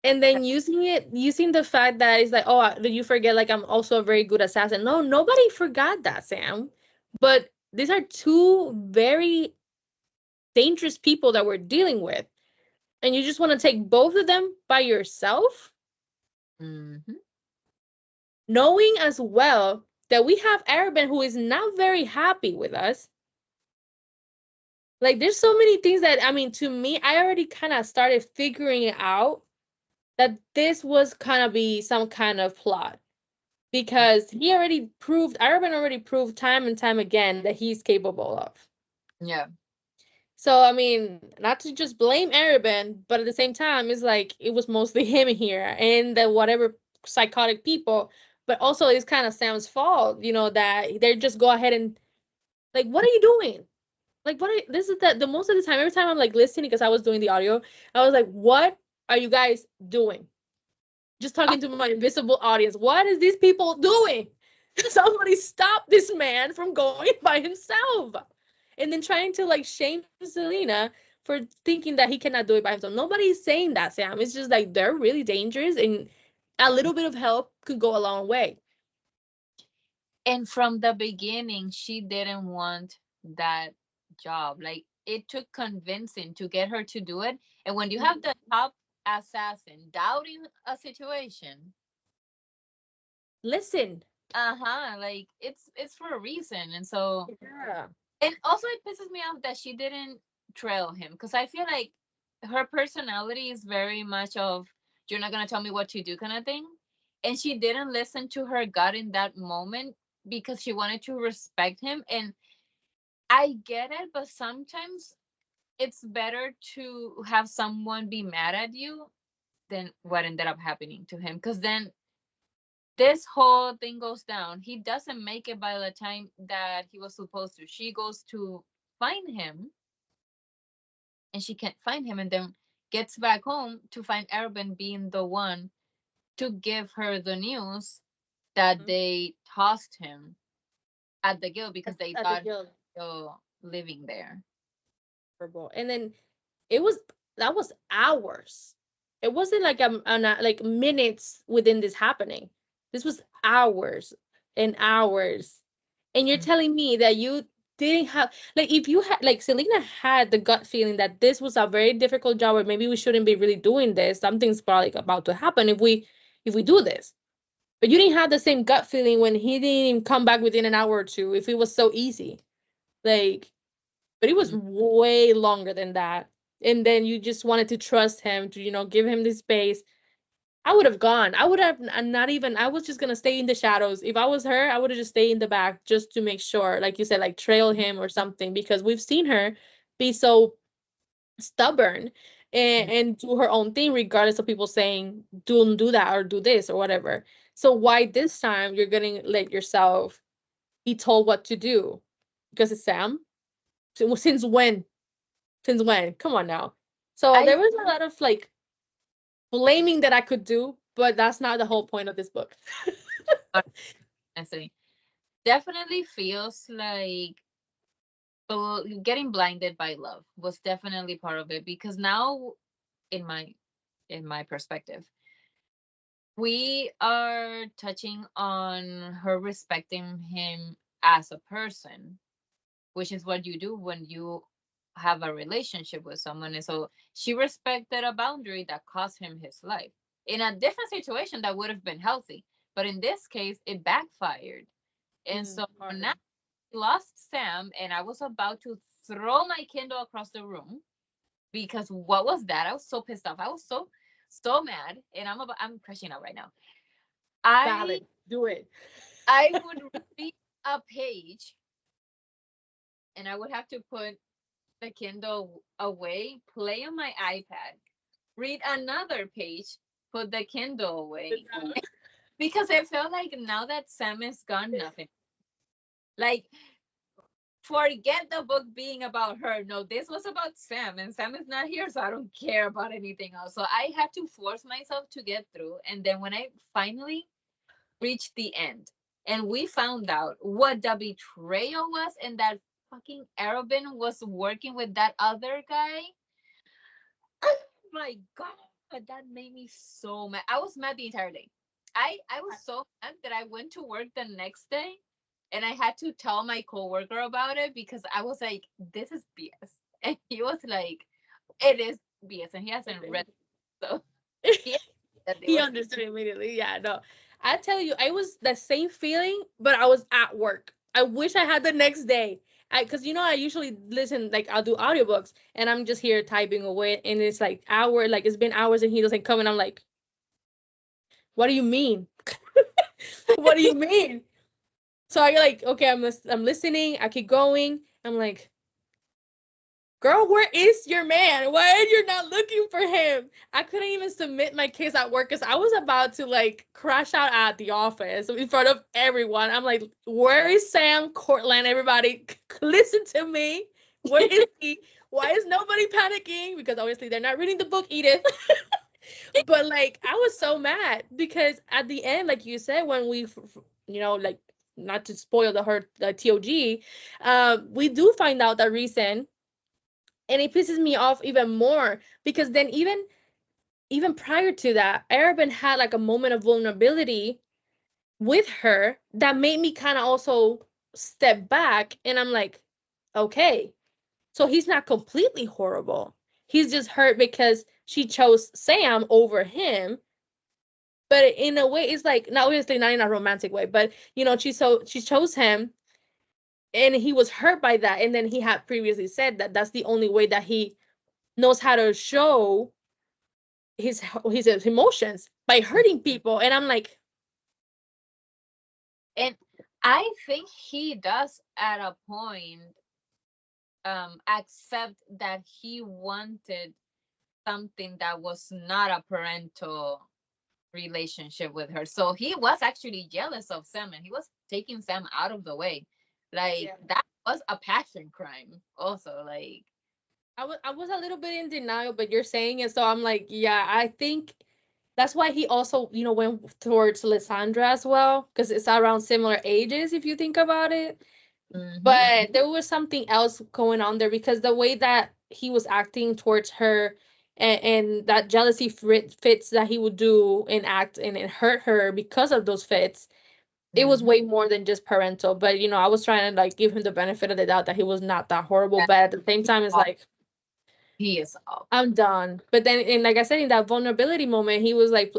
And then using the fact that it's like, oh, did you forget, like, I'm also a very good assassin? No, nobody forgot that, Sam. But these are two very dangerous people that we're dealing with. And you just want to take both of them by yourself? Mm-hmm. Knowing as well that we have Arabin, who is not very happy with us. Like, there's so many things that, I mean, to me, I already kind of started figuring it out that this was kind of be some kind of plot, because Arabin already proved time and time again that he's capable of. Yeah. So, I mean, not to just blame Arabin, but at the same time, it's like, it was mostly him here and the whatever psychotic people, but also it's kind of Sam's fault, that they just go ahead and, like, what are you doing? Like, this is the most of the time, every time I'm, like, listening, because I was doing the audio, I was like, what are you guys doing? Just talking to my invisible audience. What is these people doing? Somebody stop this man from going by himself. And then trying to like shame Selena for thinking that he cannot do it by himself. Nobody's saying that, Sam. It's just like they're really dangerous, and a little bit of help could go a long way. And from the beginning, she didn't want that job. Like, it took convincing to get her to do it. And when you have the top assassin doubting a situation, Listen. like it's for a reason. And so, Yeah. and also it pisses me off that she didn't trail him, because I feel like her personality is very much of, you're not gonna tell me what to do kind of thing. And she didn't listen to her gut in that moment because she wanted to respect him. And I get it, but sometimes it's better to have someone be mad at you than what ended up happening to him. Because then this whole thing goes down. He doesn't make it by the time that he was supposed to. She goes to find him and she can't find him, and then gets back home to find Arabin being the one to give her the news that they tossed him at the guild because they At the thought he guild. was still living there. And then it was that was hours. It wasn't like like minutes within this happening. This was hours and hours. And you're Mhm. telling me that you didn't have, like, if you had, like, Selena had the gut feeling that this was a very difficult job, or maybe we shouldn't be really doing this. Something's probably about to happen if we do this. But you didn't have the same gut feeling when he didn't even come back within an hour or two. If it was so easy, like, but it was way longer than that. And then you just wanted to trust him to, give him this space. I would have gone. I would have not even, I was just going to stay in the shadows. If I was her, I would have just stayed in the back just to make sure, like you said, like trail him or something, because we've seen her be so stubborn and do her own thing, regardless of people saying, don't do that or do this or whatever. So why this time you're going to let yourself be told what to do? Because it's Sam? Since when? Since when? Come on now. So I there was a lot of like blaming that I could do, but that's not the whole point of this book. honestly definitely feels like getting blinded by love was definitely part of it, because now in my perspective, we are touching on her respecting him as a person, which is what you do when you have a relationship with someone. And so she respected a boundary that cost him his life. In a different situation, that would have been healthy. But in this case, it backfired. And so now Hard. I lost Sam, and I was about to throw my Kindle across the room, because what was that? I was so pissed off. I was so mad, and I'm crashing out right now. I Valid. Do it. I would read a page, and I would have to put the Kindle away, play on my iPad, read another page, put the Kindle away. Because I felt like now that Sam is gone, nothing. Like, forget the book being about her. No, this was about Sam, and Sam is not here, so I don't care about anything else. So I had to force myself to get through. And then when I finally reached the end, and we found out what the betrayal was, and that fucking Arabin was working with that other guy, oh my god, that made me so mad. I was mad the entire day. I was so mad that I went to work the next day, and I had to tell my coworker about it, because I was like, this is BS. And he was like, it is BS. And he hasn't read it, so he that it He was understood immediately. Yeah, no. I tell you, I was the same feeling, but I was at work. I wish I had the next day. Because I usually listen, like I'll do audiobooks, and I'm just here typing away, and it's like like it's been hours, and he doesn't come, and I'm like, what do you mean? What do you mean? So I like, okay, I'm listening. I keep going. I'm like, girl, where is your man? Why are you not looking for him? I couldn't even submit my case at work because I was about to like crash out at the office in front of everyone. I'm like, where is Sam? Cortland, everybody, listen to me. Where is he? Why is nobody panicking? Because obviously they're not reading the book, Edith. But like, I was so mad because at the end, like you said, when we, like not to spoil the TOG, we do find out the reason, and it pisses me off even more because then even prior to that, Arabin had like a moment of vulnerability with her that made me kind of also step back, and I'm like, okay, so he's not completely horrible. He's just hurt because she chose Sam over him. But in a way, it's like, not obviously not in a romantic way, but she chose him, and he was hurt by that. And then he had previously said that that's the only way that he knows how to show his emotions, by hurting people. And I'm like, And I think he does at a point accept that he wanted something that was not a parental relationship with her. So he was actually jealous of Sam, and he was taking Sam out of the way. Like, yeah. that was a passion crime also. Like, I was a little bit in denial, but you're saying it, so I'm like, yeah, I think that's why he also, went towards Lysandra as well, because it's around similar ages if you think about it. mm-hmm, But there was something else going on there, because the way that he was acting towards her, and that jealousy fits that he would do and act and hurt her because of those fits, it was mm-hmm. way more than just parental. But I was trying to like give him the benefit of the doubt that he was not that horrible, That, but at the same time it's like, he is awful. I'm done. But then, and like I said, in that vulnerability moment, he was like,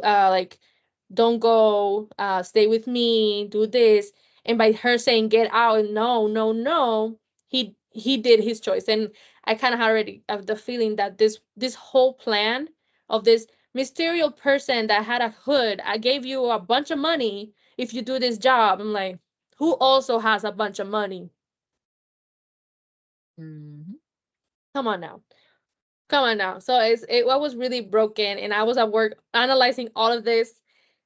don't go, stay with me, do this. And by her saying get out and no, no, no, he did his choice. And I kind of already have the feeling that this whole plan of this mysterious person that had a hood, I gave you a bunch of money if you do this job. I'm like, who also has a bunch of money? Mm-hmm. Come on now. Come on now. So I was really broken, and I was at work analyzing all of this,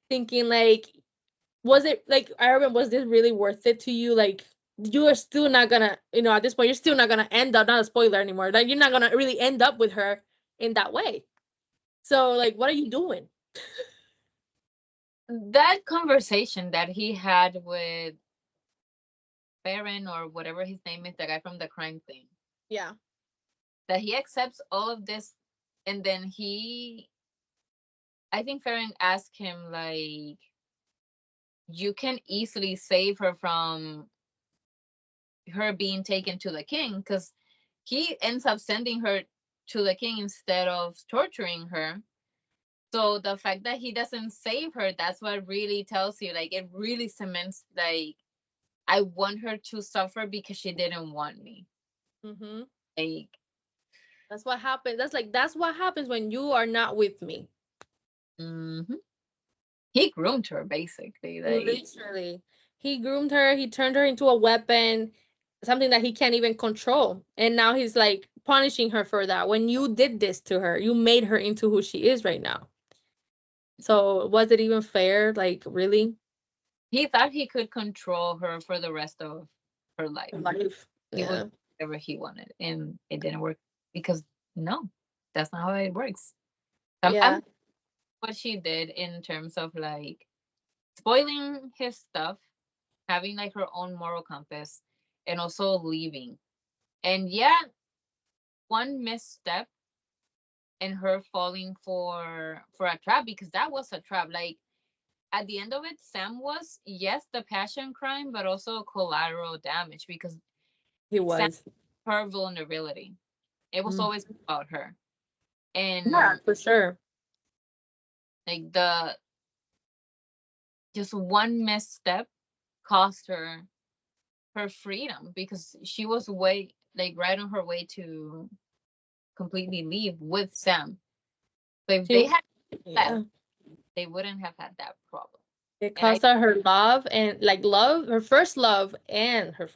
thinking like, was it like, Ireland, was this really worth it to you? Like, you are still not gonna, at this point, you're still not gonna end up, not a spoiler anymore. Like, you're not gonna really end up with her in that way. So like, what are you doing? That conversation that he had with Baron, or whatever his name is, the guy from the crime thing, Yeah. that he accepts all of this, and then I think Farron asked him, like, you can easily save her from her being taken to the king, because he ends up sending her to the king instead of torturing her. So the fact that he doesn't save her, that's what really tells you, like, it really cements, like, I want her to suffer because she didn't want me. Mm-hmm. Like, That's what happens. That's what happens when you are not with me. mhm. He groomed her basically. Like, Literally. He groomed her, he turned her into a weapon, something that he can't even control. And now he's like punishing her for that. When you did this to her, you made her into who she is right now. So was it even fair? Like, really? he thought he could control her for the rest of her life. Life. He would Yeah. do whatever he wanted, and it didn't work, because no, that's not how it works. I'm Yeah. what she did in terms of, like, spoiling his stuff, having like her own moral compass, and also leaving. And yeah, one misstep and her falling for a trap, because that was a trap. Like, at the end of it, Sam was, yes, the passion crime, but also collateral damage, because He Sam, was. her vulnerability, it was Mm. always about her. Yeah, And for sure. like, the just one misstep cost her her freedom, because she was way, like, right on her way to completely leave with Sam. So if they She, had left, yeah. they wouldn't have had that problem. It And I, cost her love, and like love, her first love, and her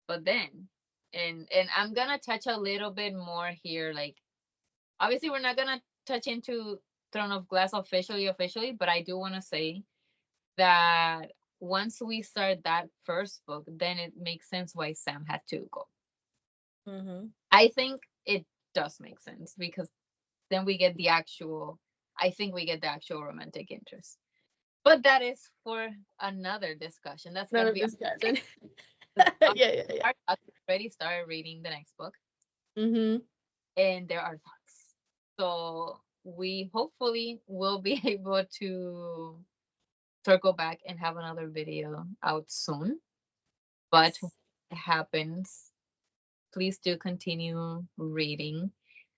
but then, and I'm gonna touch a little bit more here. Like, obviously, we're not gonna touch into Throne of Glass officially, but I do want to say that once we start that first book, then it makes sense why Sam had to go. Mm-hmm. I think it does make sense, because then we get the actual, I think we get the actual romantic interest. But that is for another discussion. That's None gonna of be this discussion. our, Yeah. our thoughts. We already started reading the next book, Mm-hmm. and there are thoughts. So we hopefully will be able to circle back and have another video out soon. But when Yes. it happens, please do continue reading.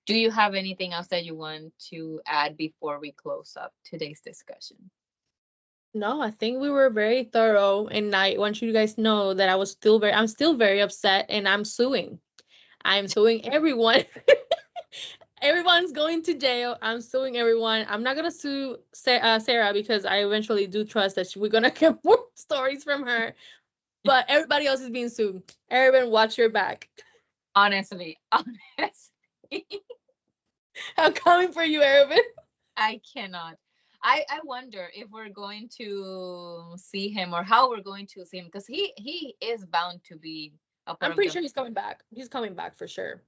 Do you have anything else that you want to add before we close up today's discussion? No, I think we were very thorough, and I want you guys to know that I'm still very upset, and I'm suing. I'm suing everyone. Everyone's going to jail. I'm suing everyone. I'm not gonna sue Sarah because I eventually do trust that we're gonna get more stories from her. But everybody else is being sued. Everyone, watch your back. Honestly, honestly, I'm coming for you, Erin. I cannot. I wonder if we're going to see him or how we're going to see him because he is bound to be a part I'm of pretty the. sure he's coming back. He's coming back for sure.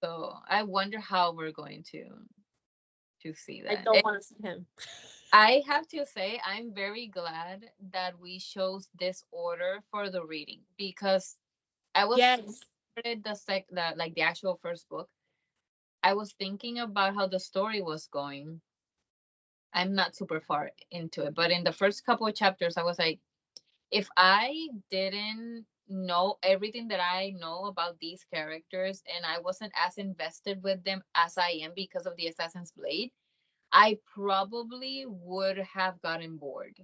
So I wonder how we're going to see I that. don't want to see him. I have to say, I'm very glad that we chose this order for the reading because I was Yes. started the like the actual first book. I was thinking about how the story was going. I'm not super far into it, but in the first couple of chapters, I was like, if I didn't know everything that I know about these characters and I wasn't as invested with them as I am because of the Assassin's Blade, I probably would have gotten bored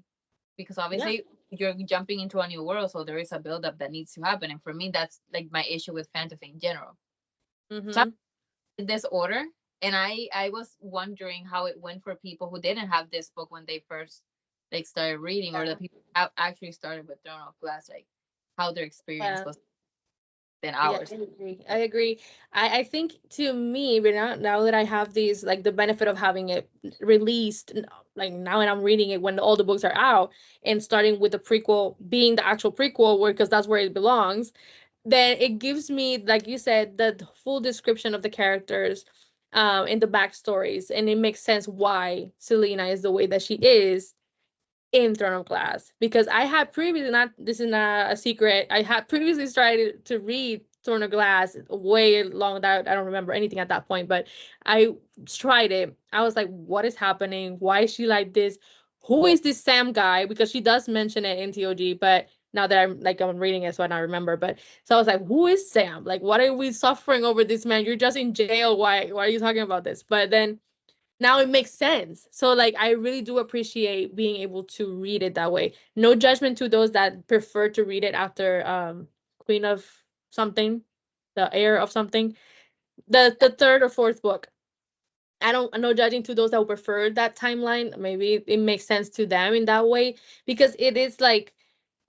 because Yeah. obviously you're jumping into a new world, so there is a buildup that needs to happen. And for me, that's like my issue with fantasy in general. So I Mm-hmm. did this order, and I was wondering how it went for people who didn't have this book when they first like started reading, or the people who have actually started with Throne of Glass, like how their experience Yeah. was than Yeah, ours. I agree. I agree. I think to me, but now that I have these, like the benefit of having it released, like now and I'm reading it when all the books are out and starting with the prequel being the actual prequel, where because that's where it belongs, then it gives me, like you said, the full description of the characters, and the backstories, and it makes sense why Selena is the way that she is in Throne of Glass, because I had previously, not this is not a secret, I had previously started to read Throne of Glass way long that I don't remember anything at that point, but I tried it. I was like, what is happening? Why is she like this? Who is this Sam guy? Because she does mention it in TOG, but now that I'm reading it, so I don't remember. But so I was like, who is Sam? Like, what are we suffering over this man? You're just in jail. Why are you talking about this? But then now it makes sense. So like I really do appreciate being able to read it that way. No judgment to those that prefer to read it after Queen of something, the heir of something. The third or fourth book. I don't no judging to those that would prefer that timeline. Maybe it makes sense to them in that way because it is like,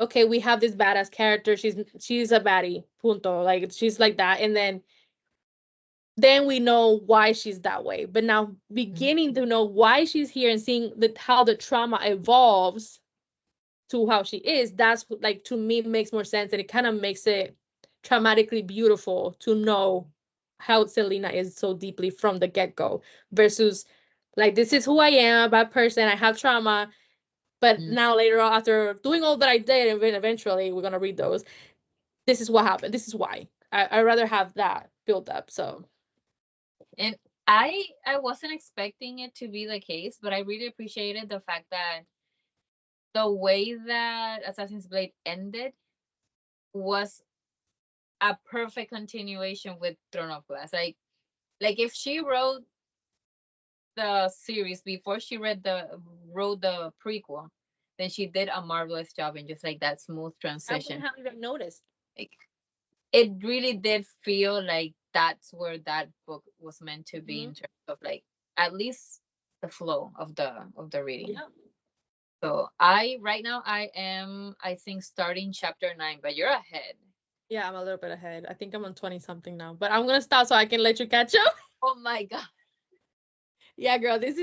okay, we have this badass character. She's a baddie. Punto. Like she's like that, and then we know why she's that way. But now beginning to know why she's here and seeing how the trauma evolves to how she is, that's like to me makes more sense, and it kind of makes it traumatically beautiful to know how Selena is so deeply from the get-go versus like this is who I am, a bad person, I have trauma, but Mm. now later on after doing all that I did and then eventually we're gonna read those, this is what happened, this is why. I rather have that build up. So And I wasn't expecting it to be the case, but I really appreciated the fact that the way that Assassin's Blade ended was a perfect continuation with Throne of Glass. Like if she wrote the series before she wrote the prequel, then she did a marvelous job in just like that smooth I wouldn't transition. have even noticed. Like it really did feel like that's where that book was meant to be Hmm. in terms of like at least the flow of the reading. Yeah. So I right now I am I think starting chapter 9, but you're ahead. Yeah, I'm a little bit ahead. I think I'm on 20 something now, but I'm gonna stop so I can let you catch up. Oh my god. Yeah, girl, it's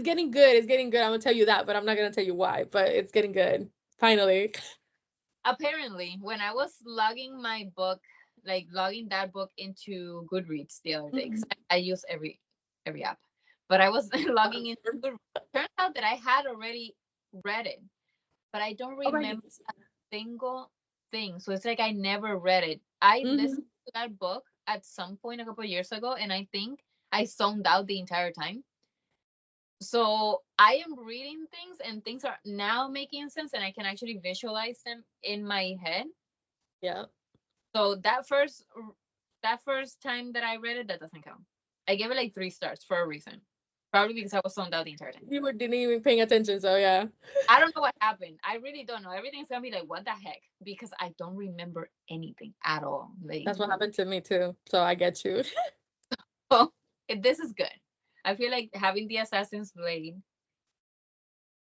getting good. It's getting good. I'm gonna tell you that, but I'm not gonna tell you why. But it's getting good. Finally. Apparently, when I was logging my book, like logging that book into Goodreads the other day, because Mhm. I use every app, but I was logging into Goodreads. Turns out that I had already read it, but I don't Oh, right. remember a single thing. So it's like I never read it. I Mm-hmm. listened to that book at some point a couple of years ago, and I think I zoned out the entire time. So I am reading things, and things are now making sense, and I can actually visualize them in my head. Yeah. So that first time that I read it, that doesn't count. I gave it like 3 stars for a reason. Probably because I was zoned out the entire time. You didn't even paying attention, so yeah. I don't know what happened. I really don't know. Everything's gonna be like, what the heck? Because I don't remember anything at all. Like, That's what happened to me too. So I get you. oh, this is good. I feel like having the Assassin's Blade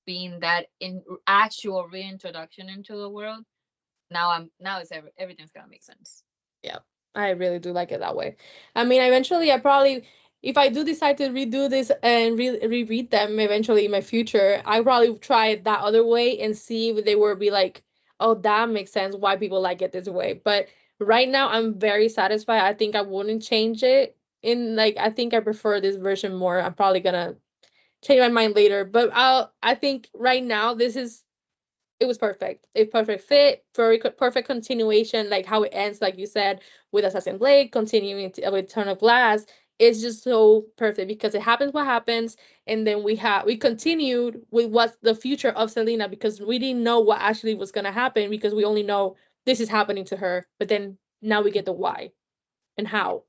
being that in actual reintroduction into the world. Now it's everything's gonna make sense. Yeah, I really do like it that way. I mean, eventually, I probably, if I do decide to redo this and reread them eventually in my future, I probably try it that other way and see if they were be like, oh, that makes sense why people like it this way. But right now, I'm very satisfied. I think I wouldn't change it. In like, I think I prefer this version more. I'm probably gonna change my mind later, but I think right now this is it was perfect. A perfect fit, very perfect continuation, like how it ends, like you said, with Assassin Blade, continuing with Turn of Glass. It's just so perfect because it happens what happens, and then we continued with what's the future of Selena because we didn't know what actually was gonna happen because we only know this is happening to her, but then now we get the why and how.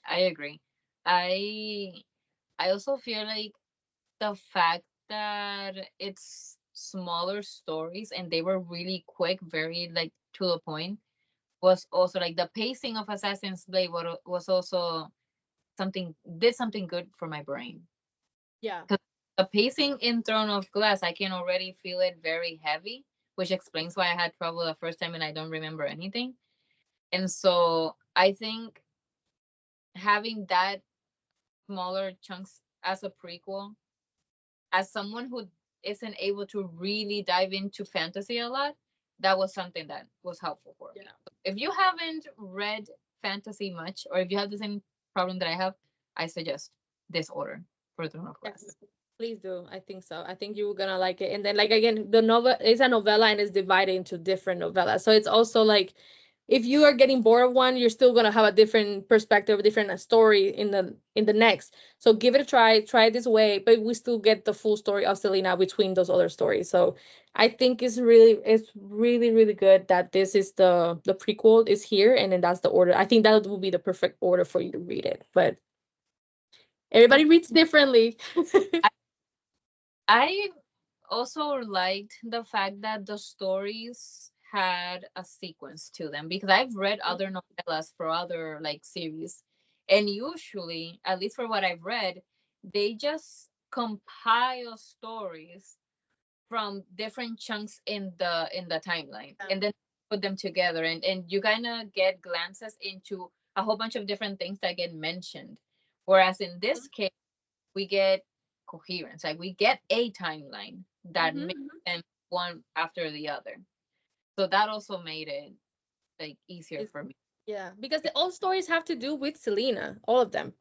I agree. I I also feel like the fact that it's smaller stories and they were really quick, very like to the point, was also like the pacing of Assassin's Blade was also something good for my brain. Yeah. 'Cause the pacing in Throne of Glass, I can already feel it very heavy, which explains why I had trouble the first time and I don't remember anything. And so I think having that smaller chunks as a prequel, as someone who isn't able to really dive into fantasy a lot, that was something that was helpful for me. Yeah. If you haven't read fantasy much, or if you have the same problem that I have, I suggest this order for Throne of Glass. Yes, please do. I think so. I think you're gonna like it. And then like again, the novel is a novella and it's divided into different novellas. So it's also like if you are getting bored of one, you're still gonna have a different perspective, a different story in the next. So give it a try, try it this way, but we still get the full story of Selena between those other stories. So I think it's really good that this is the prequel is here and then that's the order. I think that will be the perfect order for you to read it. But everybody reads differently. I also liked the fact that the stories had a sequence to them because I've read other novellas for other like series, and usually, at least for what I've read, they just compile stories from different chunks in the timeline and then put them together, and you kind of get glances into a whole bunch of different things that get mentioned, whereas in this case we get coherence. Like we get a timeline that makes Mhm. sense one after the other. So that also made it like easier It's, for me. yeah, because the old stories have to do with Selena, all of them.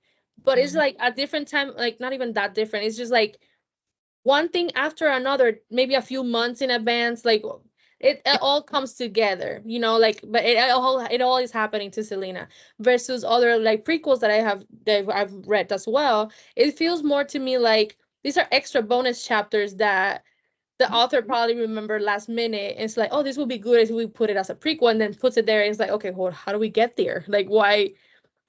But it's Mhm. like a different time, like not even that different. It's just like one thing after another, maybe a few months in advance. Like it all comes together, like but it all is happening to Selena versus other like prequels that I've read as well. It feels more to me like these are extra bonus chapters that the author probably remembered last minute and it's like, oh, this would be good if we put it as a prequel and then puts it there and it's like, okay, well, how do we get there? Like why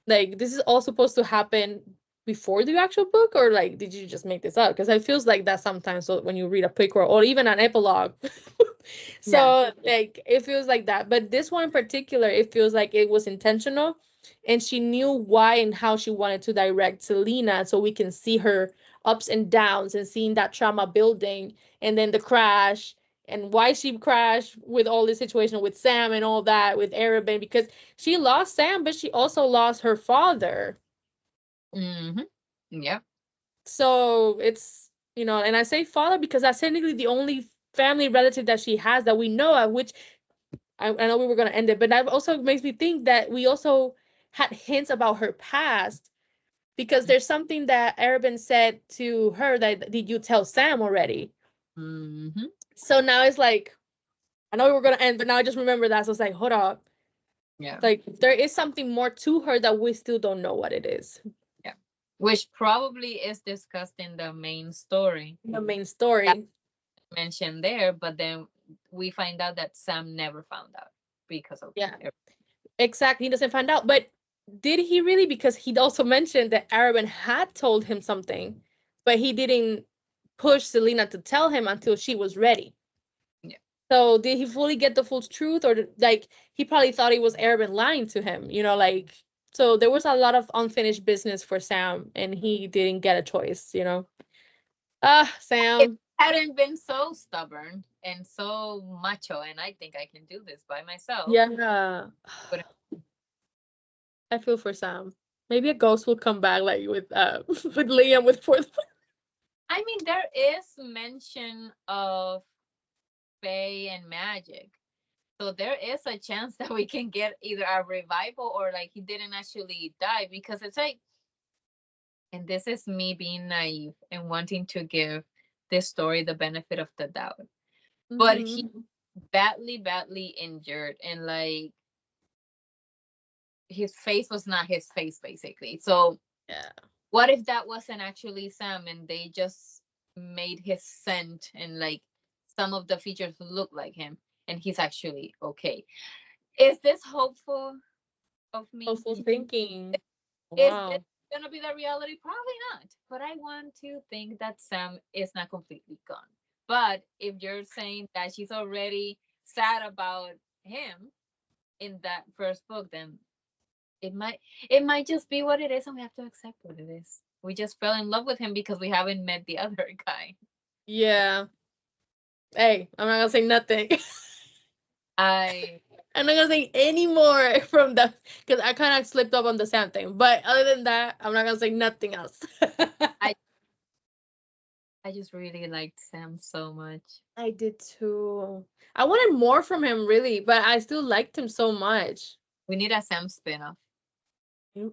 like this is all supposed to happen before the actual book or like did you just make this up? Because it feels like that sometimes so when you read a prequel or even an epilogue. Yeah. So like it feels like that. But this one in particular, it feels like it was intentional and she knew why and how she wanted to direct Selena so we can see her ups and downs and seeing that trauma building and then the crash and why she crashed with all this situation with Sam and all that with Arabin because she lost Sam, but she also lost her father. Mm-hmm. Yep. So it's, and I say father because that's technically the only family relative that she has that we know of, which I know we were going to end it, but that also makes me think that we also had hints about her past because there's something that Arabin said to her that did you tell Sam already? Mm-hmm. So now it's like, I know we were gonna end, but now I just remember that. So it's like, hold up. Yeah. Like there is something more to her that we still don't know what it is. Yeah. Which probably is discussed in the main story. The main That's story. mentioned there, but then we find out that Sam never found out because of Yeah, it. exactly. He doesn't find out. But did he really? Because he'd also mentioned that Arabin had told him something, but he didn't push Selena to tell him until she was ready. Yeah. So did he fully get the full truth, or like he probably thought it was Arabin lying to him? Like so there was a lot of unfinished business for Sam, and he didn't get a choice. Ah, If Sam. I hadn't been so stubborn and so macho, and I think I can do this by myself, Yeah. but I feel for Sam. Maybe a ghost will come back like with with Liam with fourth. I mean, there is mention of fae and magic. So there is a chance that we can get either a revival or like he didn't actually die, because it's like, and this is me being naive and wanting to give this story the benefit of the doubt. But he Mm-hmm. badly, badly injured, and like his face was not his face basically. So Yeah. what if that wasn't actually Sam and they just made his scent and like some of the features look like him and he's actually okay? Is this hopeful of me? Hopeful thinking. Is this Wow. gonna be the reality? Probably not. But I want to think that Sam is not completely gone. But if you're saying that she's already sad about him in that first book, then it might it might just be what it is, and we have to accept what it is. We just fell in love with him because we haven't met the other guy. Yeah. Hey, I'm not gonna say nothing. I I'm not gonna say any more from that because I kind of slipped up on the Sam thing. But other than that, I'm not gonna say nothing else. I I just really liked Sam so much. I did too. I wanted more from him, really, but I still liked him so much. We need a Sam spin-off,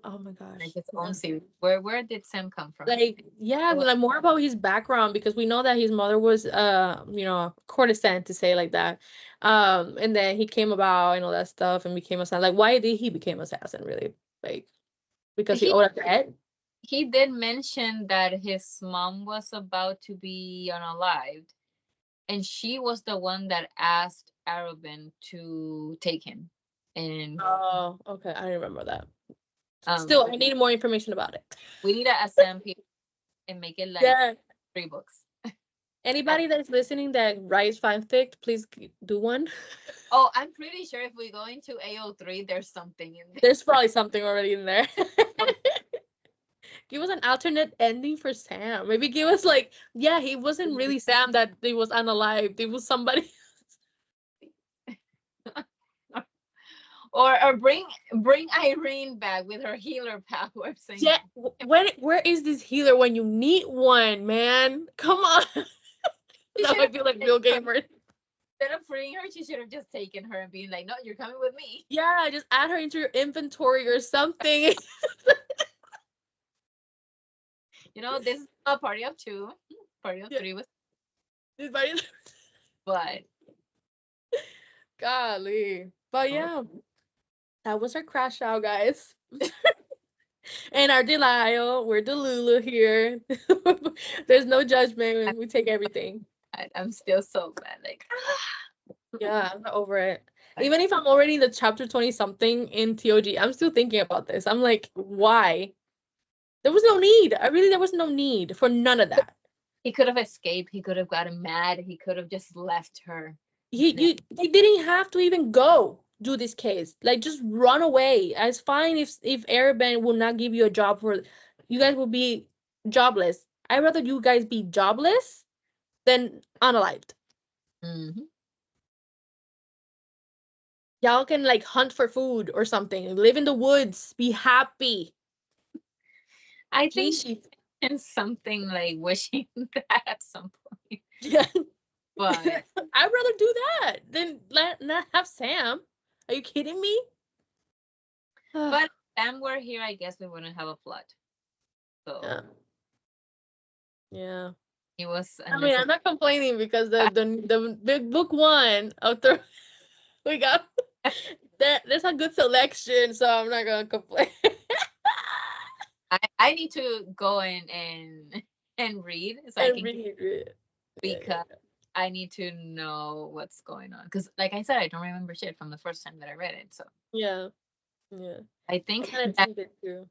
Oh my like gosh. his Yeah. own series. Where did Sam come from? Like, yeah, What? like more about his background because we know that his mother was courtesan to say like that. And then he came about and all that stuff and became a assassin. Like, why did he become assassin really? Like, because he He owed a debt? he did mention that his mom was about to be unalived, and she was the one that asked Arabin to take him. And Oh, okay. I remember that. um, Still, I need more information about it. we need a Sam piece and make it like Yeah. 3 books. Uh, Anybody that is listening that writes fanfic, please do one. oh, I'm pretty sure if we go into AO3, there's something in There's probably something already in there. Give us an alternate ending for Sam. Maybe give us like, yeah, he wasn't really Sam that he was unalived. It was somebody. there. Or bring Irene back with her healer powers. And Yeah, where is this healer when you need one, man? Come on. she Now should I have feel like real gamer. instead of freeing her, she should have just taken her and being like, "No, you're coming with me." Yeah, just add her into your inventory or something. This is a party of two. Party of Yeah, three was, everybody- but golly. But oh, yeah, that was our crash out, guys. And our Delisle. We're Delulu here. There's no judgment. We take everything. I'm still so glad. Like, Yeah, I'm not over it. Even if I'm already in the chapter 20 something in TOG, I'm still thinking about this. I'm like, why? There was no need. There was no need for none of that. he could have escaped. He could have gotten mad. He could have just left her. They didn't have to even go do this case. Like just run away. It's fine if Arabin will not give you a job for you guys will be jobless. I'd rather you guys be jobless than unalived. Hmm. Y'all can like hunt for food or something. Live in the woods. Be happy. I think she Please. mentioned something like wishing that at some point, Yeah. but I'd rather do that than not have Sam. Are you kidding me? but if Sam were here, I guess we wouldn't have a flood. So Yeah. Yeah. It was I mean, I'm not complaining because the book one of the we got there's a good selection, so I'm not gonna complain. I need to go and read so I And can, read it. Yeah, yeah, because I need to know what's going on. Because, like I said, I don't remember shit from the first time that I read it. So yeah, yeah. I I think kind of that think it too.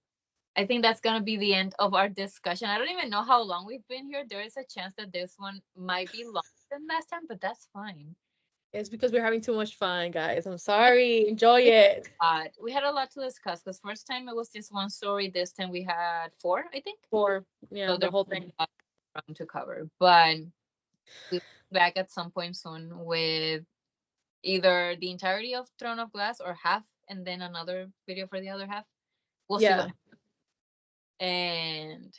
I think that's gonna be the end of our discussion. I don't even know how long we've been here. There is a chance that this one might be longer than last time, but that's fine. It's because we're having too much fun, guys. I'm sorry. Enjoy it. We had a lot to discuss because first time it was just one story. This time we had four, I think. For yeah, So the there whole was thing. a lot of ground to cover. But we'll be back at some point soon with either the entirety of Throne of Glass or half, and then another video for the other half. We'll see what Yeah. happens. And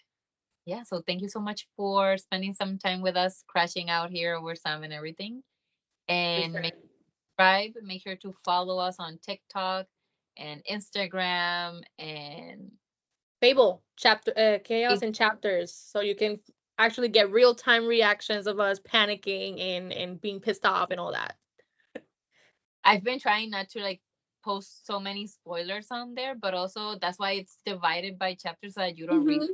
yeah, so thank you so much for spending some time with us, crashing out here over Sam and everything. For And sure. make sure to follow us on TikTok and Instagram and Fable chapter chaos and chapters, so you can actually get real time reactions of us panicking and being pissed off and all that. I've been trying not to like post so many spoilers on there, but also that's why it's divided by chapters so that you don't read Mm-hmm.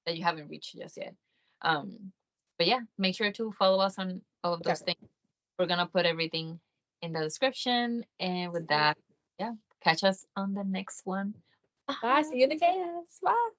that you haven't reached just yet. Um, but yeah, make sure to follow us on all of those Okay. things. We're gonna put everything in the description, and with that, yeah, catch us on the next one. Bye. Bye. See you in the chaos. Bye.